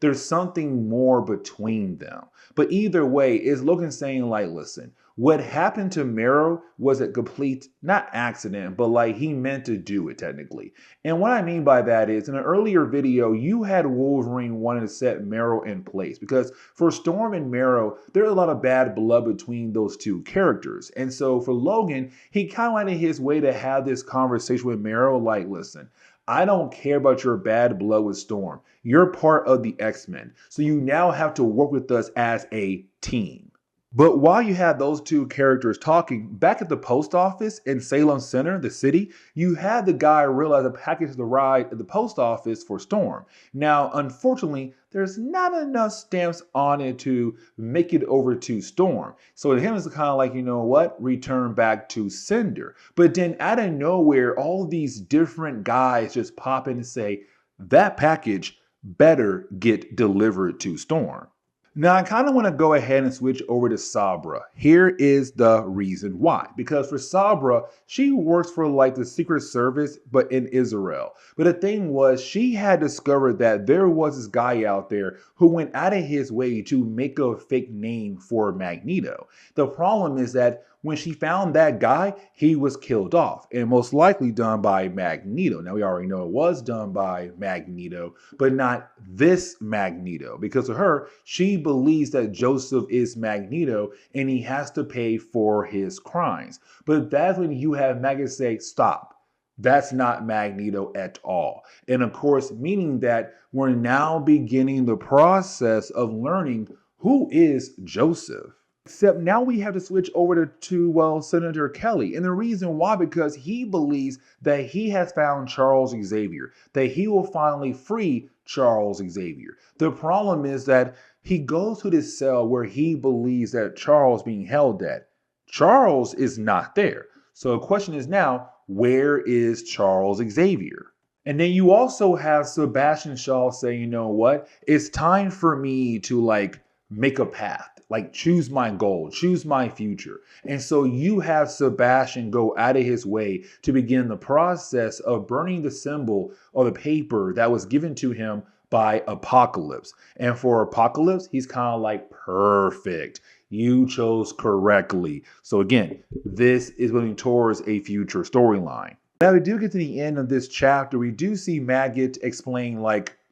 S1: there's something more between them. But either way, is Logan saying like, listen, what happened to Marrow was a complete, not accident, but like he meant to do it technically. And what I mean by that is in an earlier video, you had Wolverine wanting to set Marrow in place because for Storm and Marrow, there's a lot of bad blood between those two characters. And so for Logan, he kind of went in his way to have this conversation with Marrow like, listen, I don't care about your bad blood with Storm. You're part of the X-Men. So you now have to work with us as a team. But while you had those two characters talking, back at the post office in Salem Center, the city, you had the guy realize a package has arrived at the post office for Storm. Now, unfortunately, there's not enough stamps on it to make it over to Storm. So to him, it's kind of like, you know what, return back to Cinder. But then out of nowhere, all these different guys just pop in and say, that package better get delivered to Storm. Now, I kind of want to go ahead and switch over to Sabra. Here is the reason why. Because for Sabra, she works for like the Secret Service, but in Israel. But the thing was, she had discovered that there was this guy out there who went out of his way to make a fake name for Magneto. The problem is that when she found that guy, he was killed off and most likely done by Magneto. Now, we already know it was done by Magneto, but not this Magneto. Because of her, she believes that Joseph is Magneto and he has to pay for his crimes. But that's when you have Magneto say, stop. That's not Magneto at all. And of course, meaning that we're now beginning the process of learning who is Joseph. Except now we have to switch over to Senator Kelly. And the reason why, because he believes that he has found Charles Xavier, that he will finally free Charles Xavier. The problem is that he goes to this cell where he believes that Charles being held at. Charles is not there. So the question is now, where is Charles Xavier? And then you also have Sebastian Shaw saying, you know what, it's time for me to make a path. Choose my goal, choose my future. And so you have Sebastian go out of his way to begin the process of burning the symbol or the paper that was given to him by Apocalypse. And for Apocalypse, he's kind of like, perfect. You chose correctly. So again, this is moving towards a future storyline. Now we do get to the end of this chapter. We do see Maggot explain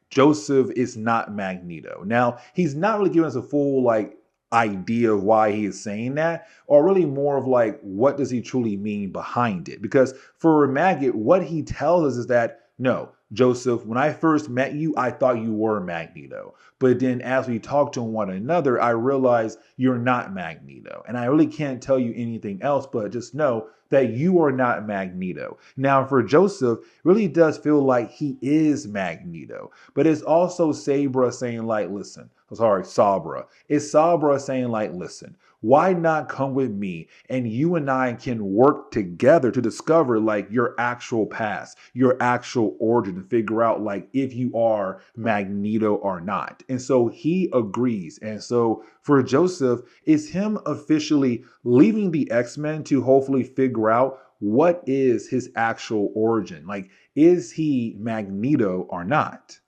S1: Joseph is not Magneto. Now, he's not really giving us a full idea of why he is saying that, or really more of what does he truly mean behind it. Because for Maggot, what he tells us is that, no, Joseph, when I first met you, I thought you were Magneto. But then as we talk to one another, I realized you're not Magneto. And I really can't tell you anything else, but just know that you are not Magneto. Now, for Joseph, really does feel like he is Magneto. But it's also Sabra saying listen. Sabra. It's Sabra saying listen, why not come with me and you and I can work together to discover your actual past, your actual origin, to figure out if you are Magneto or not. And so he agrees. And so for Joseph, it's him officially leaving the X-Men to hopefully figure out what is his actual origin? Like, is he Magneto or not?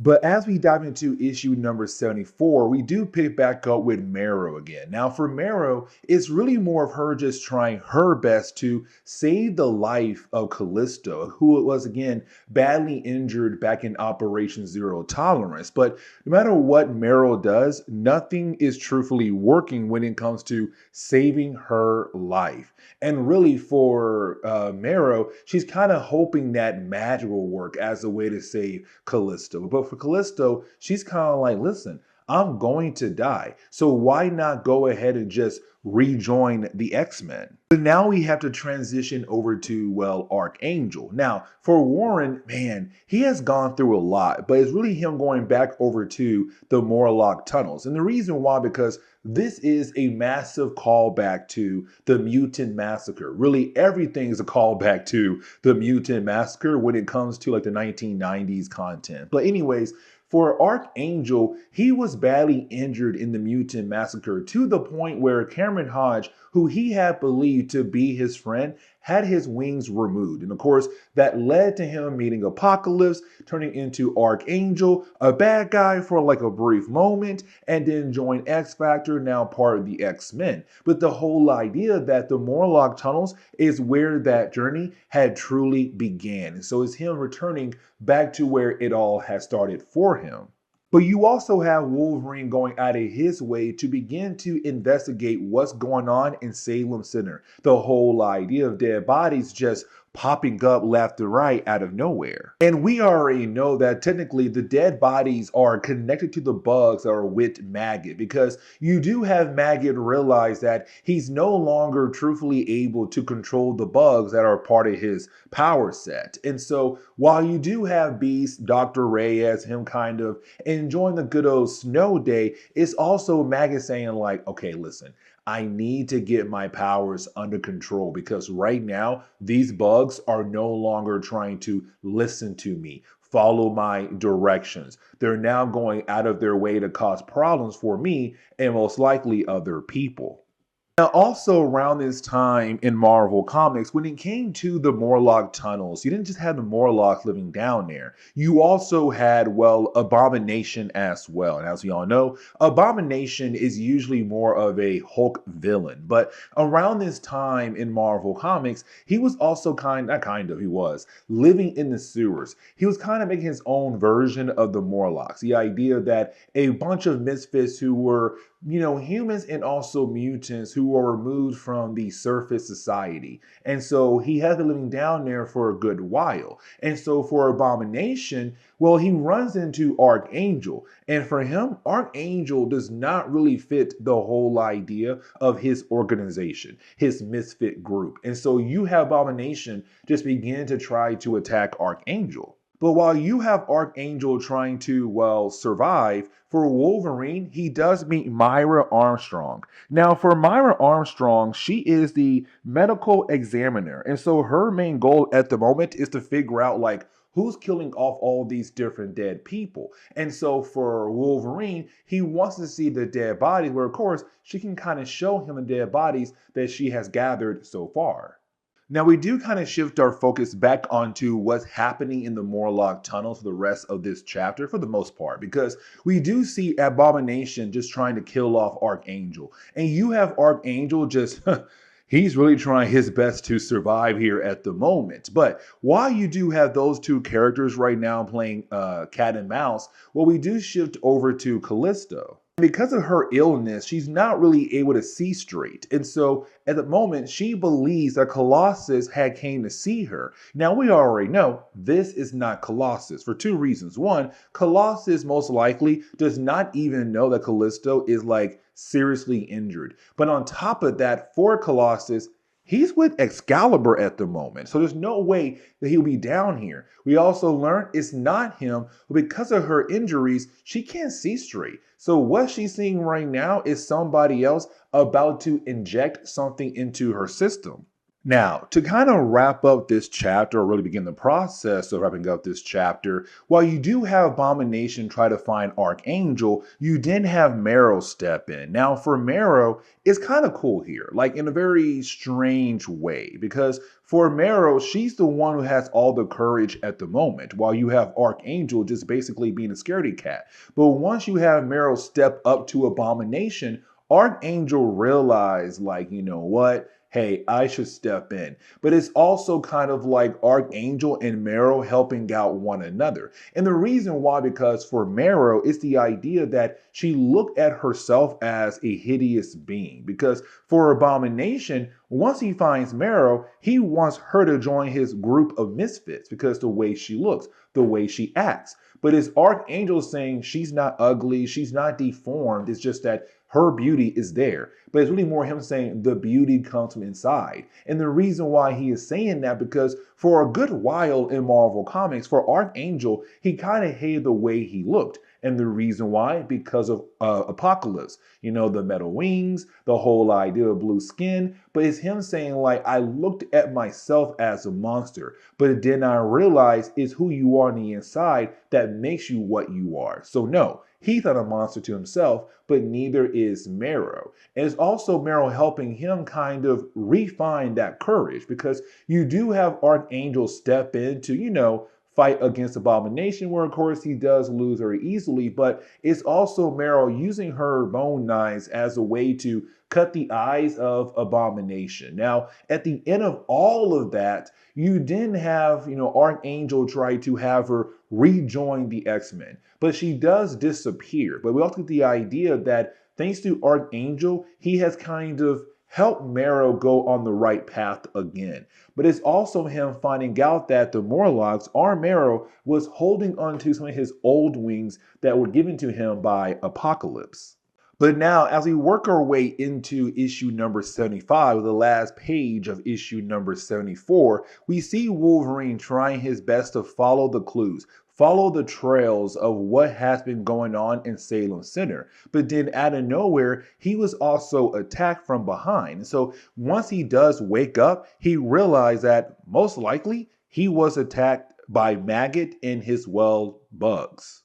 S1: But as we dive into issue number 74, we do pick back up with Marrow again. Now, for Marrow, it's really more of her just trying her best to save the life of Callisto, who was again badly injured back in Operation Zero Tolerance. But no matter what Marrow does, nothing is truthfully working when it comes to saving her life. And really, for Marrow, she's kind of hoping that magic will work as a way to save Callisto. But for Callisto, she's kind of like, listen, I'm going to die. So why not go ahead and just rejoin the X-Men? But now we have to transition over to, well, Archangel. Now, for Warren, man, he has gone through a lot, but it's really him going back over to the Morlock tunnels. And the reason why, because this is a massive callback to the Mutant Massacre. Really, everything is a callback to the Mutant Massacre when it comes to like the 1990s content. But anyways, for Archangel, he was badly injured in the Mutant Massacre to the point where Cameron Hodge, who he had believed to be his friend, had his wings removed. And of course, that led to him meeting Apocalypse, turning into Archangel, a bad guy for like a brief moment, and then join X-Factor, now part of the X-Men. But the whole idea that the Morlock tunnels is where that journey had truly began. And so it's him returning back to where it all has started for him. But you also have Wolverine going out of his way to begin to investigate what's going on in Salem Center. The whole idea of dead bodies just popping up left and right out of nowhere. And we already know that technically the dead bodies are connected to the bugs that are with Maggot, because you do have Maggot realize that he's no longer truthfully able to control the bugs that are part of his power set. And so while you do have Beast, Dr. Reyes, him kind of enjoying the good old snow day, it's also Maggot saying like, okay, listen, I need to get my powers under control, because right now these bugs are no longer trying to listen to me, follow my directions. They're now going out of their way to cause problems for me and most likely other people. Now, also around this time in Marvel Comics, when it came to the Morlock tunnels, you didn't just have the Morlocks living down there. You also had, well, Abomination as well. And as we all know, Abomination is usually more of a Hulk villain. But around this time in Marvel Comics, he was also he was living in the sewers. He was kind of making his own version of the Morlocks. The idea that a bunch of misfits who were, you know, humans and also mutants who were removed from the surface society. And so he has been living down there for a good while. And so for Abomination, well, he runs into Archangel. And for him, Archangel does not really fit the whole idea of his organization, his misfit group. And so you have Abomination just begin to try to attack Archangel. But while you have Archangel trying to, well, survive, for Wolverine, he does meet Myra Armstrong. Now, for Myra Armstrong, she is the medical examiner. And so her main goal at the moment is to figure out, like, who's killing off all these different dead people. And so for Wolverine, he wants to see the dead bodies, where, of course, she can kind of show him the dead bodies that she has gathered so far. Now, we do kind of shift our focus back onto what's happening in the Morlock tunnels for the rest of this chapter, for the most part, because we do see Abomination just trying to kill off Archangel. And you have Archangel just, he's really trying his best to survive here at the moment. But while you do have those two characters right now playing cat and mouse, well, we do shift over to Callisto. Because of her illness, she's not really able to see straight. And so at the moment, she believes that Colossus had came to see her. Now, we already know this is not Colossus for two reasons. One, Colossus most likely does not even know that Callisto is like seriously injured. But on top of that, for Colossus, he's with Excalibur at the moment, so there's no way that he'll be down here. We also learned it's not him, but because of her injuries, she can't see straight. So what she's seeing right now is somebody else about to inject something into her system. Now, to kind of wrap up this chapter, or really begin the process of wrapping up this chapter, while you do have Abomination try to find Archangel, you then have Marrow step in. Now, for Marrow, it's kind of cool here, like in a very strange way, because for Marrow, she's the one who has all the courage at the moment, while you have Archangel just basically being a scaredy cat. But once you have Marrow step up to Abomination, Archangel realized, like, you know what? Hey, I should step in. But it's also kind of like Archangel and Marrow helping out one another. And the reason why, because for Marrow, it's the idea that she looked at herself as a hideous being. Because for Abomination, once he finds Marrow, he wants her to join his group of misfits because the way she looks, the way she acts. But it's Archangel saying she's not ugly, she's not deformed. It's just that her beauty is there. But it's really more him saying the beauty comes from inside. And the reason why he is saying that, because for a good while in Marvel Comics, for Archangel, he kind of hated the way he looked. And the reason why, because of Apocalypse, you know, the metal wings, the whole idea of blue skin. But it's him saying, like, I looked at myself as a monster, but then I realized it's who you are on the inside that makes you what you are. So no, he's not a monster to himself, but neither is Marrow. And it's also Marrow helping him kind of refine that courage, because you do have Archangel step in to, you know, fight against Abomination, where of course he does lose very easily, but it's also Marrow using her bone knives as a way to cut the eyes of Abomination. Now, at the end of all of that, you then have, you know, Archangel try to have her rejoin the X-Men, but she does disappear. But we also get the idea that thanks to Archangel, he has kind of helped Marrow go on the right path again. But it's also him finding out that the Morlocks, or Marrow, was holding onto some of his old wings that were given to him by Apocalypse. But now, as we work our way into issue number 75, the last page of issue number 74, we see Wolverine trying his best to follow the clues, follow the trails of what has been going on in Salem Center. But then out of nowhere, he was also attacked from behind. So once he does wake up, he realized that most likely he was attacked by Maggot and his, well, bugs.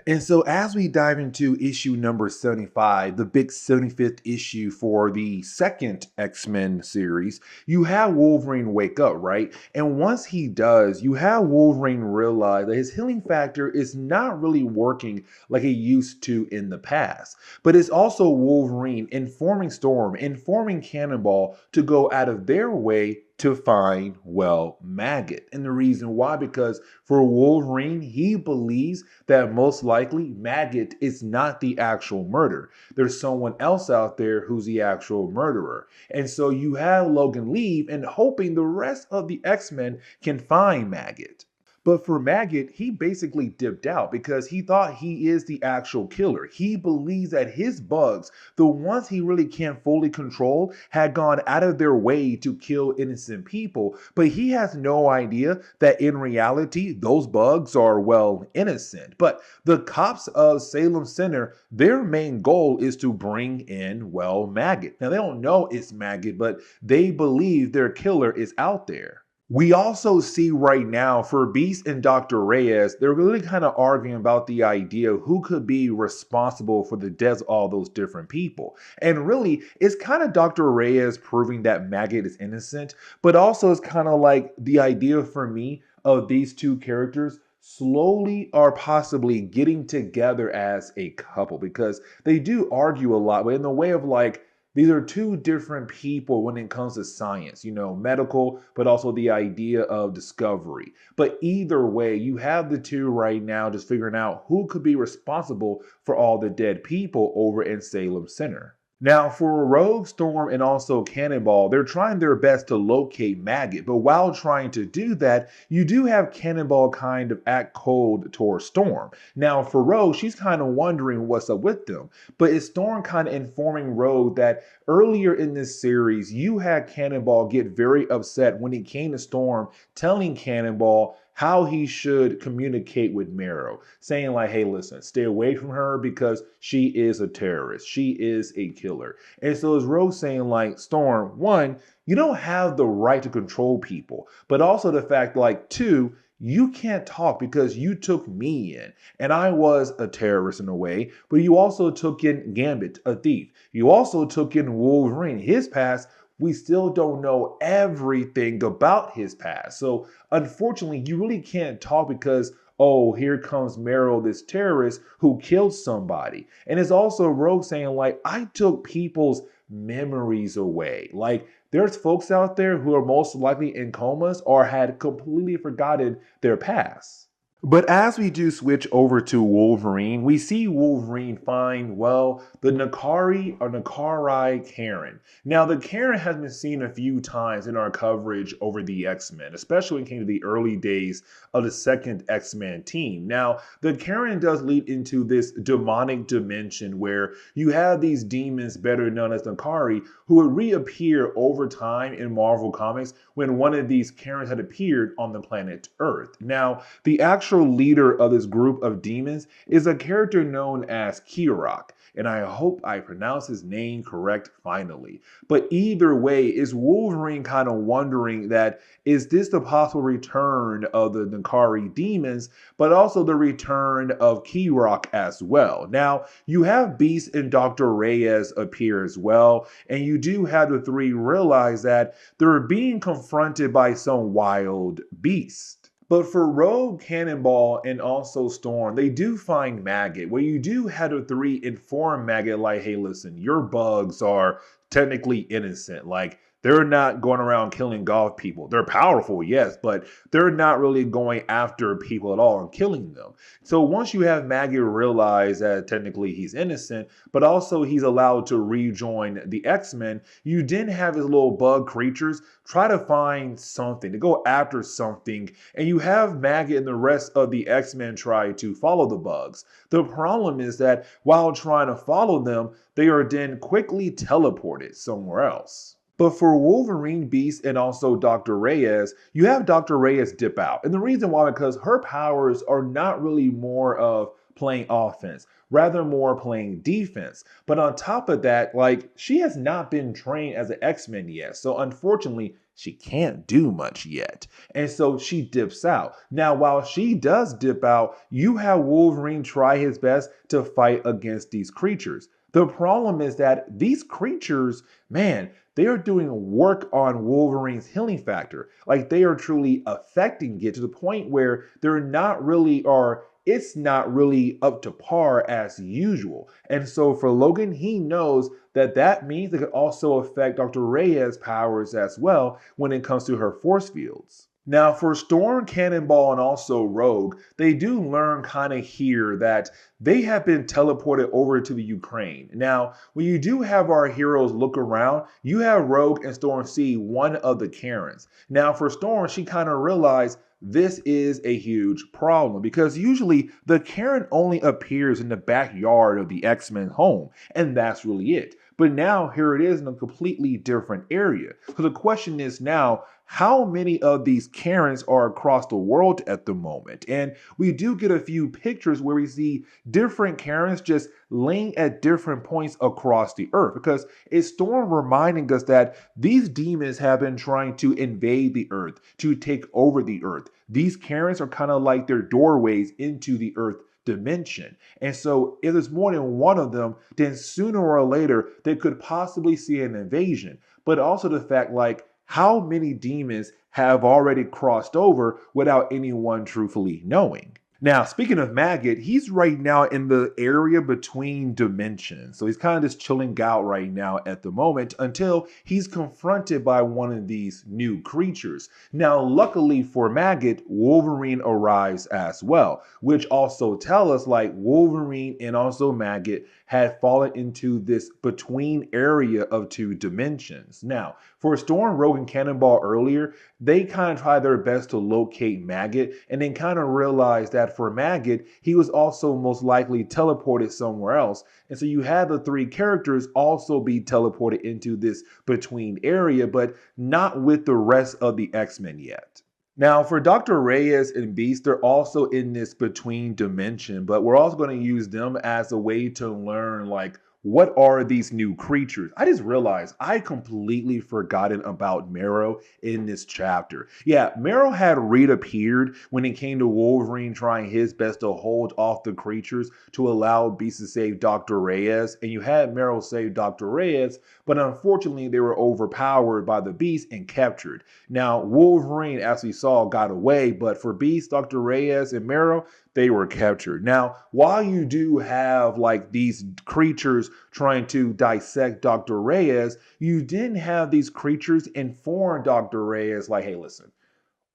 S1: And so, as we dive into issue number 75, the big 75th issue for the second X-Men series, you have Wolverine wake up, right? And once he does, you have Wolverine realize that his healing factor is not really working like it used to in the past. But it's also Wolverine informing Storm, informing Cannonball to go out of their way to find, well, Maggot. And the reason why, because for Wolverine, he believes that most likely Maggot is not the actual murderer. There's someone else out there who's the actual murderer. And so you have Logan leave and hoping the rest of the X-Men can find Maggot. But for Maggot, he basically dipped out because he thought he is the actual killer. He believes that his bugs, the ones he really can't fully control, had gone out of their way to kill innocent people. But he has no idea that in reality, those bugs are, well, innocent. But the cops of Salem Center, their main goal is to bring in, well, Maggot. Now, they don't know it's Maggot, but they believe their killer is out there. We also see right now for Beast and Dr. Reyes, they're really kind of arguing about the idea of who could be responsible for the deaths of all those different people. And really, it's kind of Dr. Reyes proving that Maggot is innocent, but also it's kind of like the idea for me of these two characters slowly or possibly getting together as a couple, because they do argue a lot, but in the way of like, these are two different people when it comes to science, you know, medical, but also the idea of discovery. But either way, you have the two right now just figuring out who could be responsible for all the dead people over in Salem Center. Now, for Rogue, Storm, and also Cannonball, they're trying their best to locate Maggot, but while trying to do that, you do have Cannonball kind of act cold towards Storm. Now, for Rogue, she's kind of wondering what's up with them, but it's Storm kind of informing Rogue that earlier in this series, you had Cannonball get very upset when it came to Storm telling Cannonball, how he should communicate with Marrow, saying like, hey, listen, stay away from her because she is a terrorist. She is a killer. And so it's Rogue saying like, Storm, one, you don't have the right to control people, but also the fact like, two, you can't talk because you took me in and I was a terrorist in a way, but you also took in Gambit, a thief. You also took in Wolverine, his past. We still don't know everything about his past. So unfortunately, you really can't talk because, oh, here comes Marrow, this terrorist who killed somebody. And it's also Rogue saying like, I took people's memories away. Like, there's folks out there who are most likely in comas or had completely forgotten their past. But as we do switch over to Wolverine, we see Wolverine find, well, the Nakari or Nakari Karen. Now, the Karen has been seen a few times in our coverage over the X-Men, especially when it came to the early days of the second X-Men team. Now, the Karen does lead into this demonic dimension where you have these demons, better known as Nakari, who would reappear over time in Marvel Comics when one of these Karens had appeared on the planet Earth. Now, the actual leader of this group of demons is a character known as Kirok, and I hope I pronounce his name correct finally. But either way, is Wolverine kind of wondering that, is this the possible return of the Nakari demons, but also the return of Kirok as well? Now, you have Beast and Dr. Reyes appear as well, and you do have the three realize that they're being confronted by some wild beast. But for Rogue, Cannonball, and also Storm, they do find Maggot, where you do have the three inform Maggot like, hey, listen, your bugs are technically innocent. Like, they're not going around killing golf people. They're powerful, yes, but they're not really going after people at all and killing them. So once you have Maggot realize that technically he's innocent, but also he's allowed to rejoin the X-Men, you then have his little bug creatures try to find something, to go after something, and you have Maggot and the rest of the X-Men try to follow the bugs. The problem is that while trying to follow them, they are then quickly teleported somewhere else. But for Wolverine, Beast, and also Dr. Reyes, you have Dr. Reyes dip out. And the reason why, because her powers are not really more of playing offense, rather more playing defense. But on top of that, like, she has not been trained as an X-Men yet. So unfortunately, she can't do much yet. And so she dips out. Now, while she does dip out, you have Wolverine try his best to fight against these creatures. The problem is that these creatures, man, they are doing work on Wolverine's healing factor. Like, they are truly affecting it to the point where they're not really, or it's not really up to par as usual. And so for Logan, he knows that that means it could also affect Dr. Reyes' powers as well when it comes to her force fields. Now, for Storm, Cannonball, and also Rogue, they do learn kind of here that they have been teleported over to the Ukraine. Now, when you do have our heroes look around, you have Rogue and Storm see one of the Karens. Now, for Storm, she kind of realized this is a huge problem because usually the Karen only appears in the backyard of the X-Men home, and that's really it. But now here it is in a completely different area. So the question is now, how many of these Karens are across the world at the moment? And we do get a few pictures where we see different Karens just laying at different points across the earth, because it's Storm reminding us that these demons have been trying to invade the earth, to take over the earth. These Karens are kind of like their doorways into the earth dimension. And so if there's more than one of them, then sooner or later they could possibly see an invasion. But also the fact, like, how many demons have already crossed over without anyone truthfully knowing? Now, speaking of Maggot, he's right now in the area between dimensions. So he's kind of just chilling out right now at the moment until he's confronted by one of these new creatures. Now, luckily for Maggot, Wolverine arrives as well, which also tell us like Wolverine and also Maggot had fallen into this between area of two dimensions. Now, for Storm, Rogue, and Cannonball earlier, they kind of tried their best to locate Maggot and then kind of realized that for Maggot, he was also most likely teleported somewhere else. And so you had the three characters also be teleported into this between area, but not with the rest of the X-Men yet. Now, for Dr. Reyes and Beast, they're also in this between dimension, but we're also going to use them as a way to learn, like, what are these new creatures? I just realized I completely forgotten about Marrow in this chapter. Yeah, Marrow had reappeared when it came to Wolverine trying his best to hold off the creatures to allow Beast to save Dr. Reyes, and you had Marrow save Dr. Reyes, but unfortunately they were overpowered by the Beast and captured. Now, Wolverine, as we saw, got away, but for Beast, Dr. Reyes, and Marrow, they were captured. Now, while you do have like these creatures trying to dissect Dr. Reyes, you didn't have these creatures inform Dr. Reyes, like, hey, listen,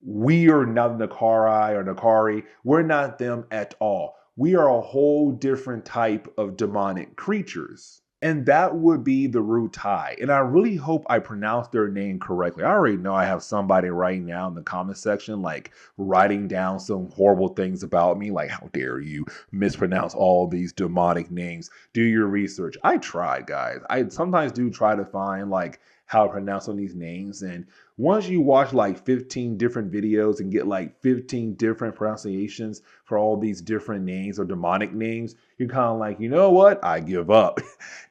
S1: we are not Nakari or Nakari. We're not them at all. We are a whole different type of demonic creatures. And that would be the Rutai. And I really hope I pronounced their name correctly. I already know I have somebody right now in the comment section, like writing down some horrible things about me, like, how dare you mispronounce all these demonic names? Do your research. I try, guys. I sometimes do try to find like how to pronounce some of these names. And once you watch like 15 different videos and get like 15 different pronunciations for all these different names or demonic names, you're kind of like, you know what? I give up.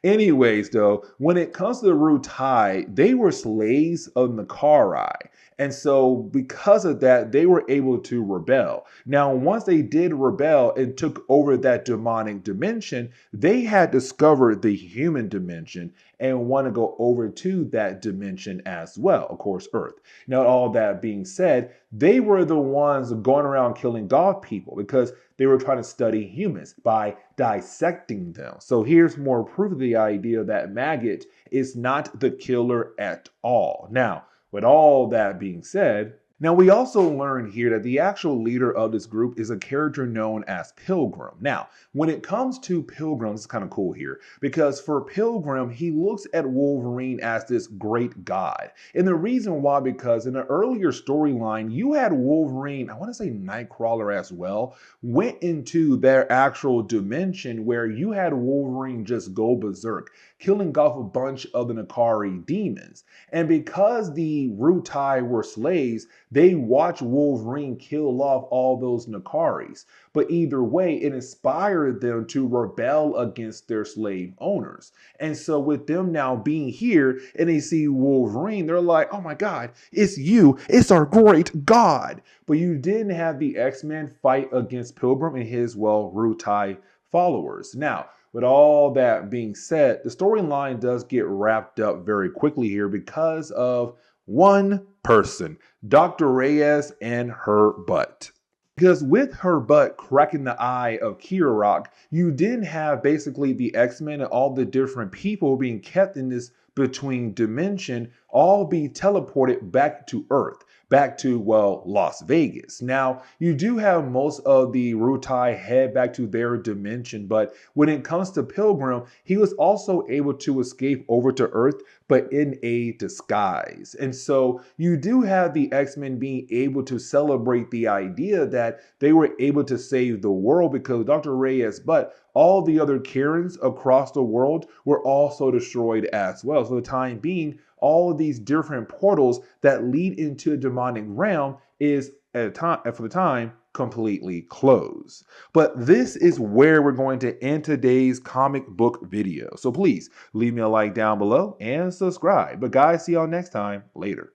S1: Anyways, though, when it comes to the Rutai, they were slaves of Nakari. And so because of that, they were able to rebel. Now, once they did rebel and took over that demonic dimension, they had discovered the human dimension and want to go over to that dimension as well, of course, Earth. Now, all that being said, they were the ones going around killing God people because they were trying to study humans by dissecting them. So here's more proof of the idea that Maggot is not the killer at all. Now, with all that being said, now we also learn here that the actual leader of this group is a character known as Pilgrim. Now, when it comes to Pilgrim, it's kind of cool here because for Pilgrim, he looks at Wolverine as this great god. And the reason why, because in an earlier storyline, you had Wolverine, I want to say Nightcrawler as well, went into their actual dimension where you had Wolverine just go berserk, killing off a bunch of the Nakari demons. And because the Rutai were slaves, they watched Wolverine kill off all those Nakaris. But either way, it inspired them to rebel against their slave owners. And so with them now being here and they see Wolverine, they're like, oh my God, it's you. It's our great God. But you didn't have the X-Men fight against Pilgrim and his, well, Rutai followers. Now, with all that being said, the storyline does get wrapped up very quickly here because of one person, Dr. Reyes and her butt. Because with her butt cracking the eye of Kirok, you didn't have basically the X-Men and all the different people being kept in this between dimension all be teleported back to Earth, back to, well, Las Vegas. Now, you do have most of the Rutai head back to their dimension, but when it comes to Pilgrim, he was also able to escape over to Earth, but in a disguise. And so you do have the X-Men being able to celebrate the idea that they were able to save the world because Dr. Reyes, but all the other Karens across the world were also destroyed as well. So the time being, all of these different portals that lead into a demonic realm is at a time, for the time, completely closed. But this is where we're going to end today's comic book video. So please leave me a like down below and subscribe. But guys, see y'all next time. Later.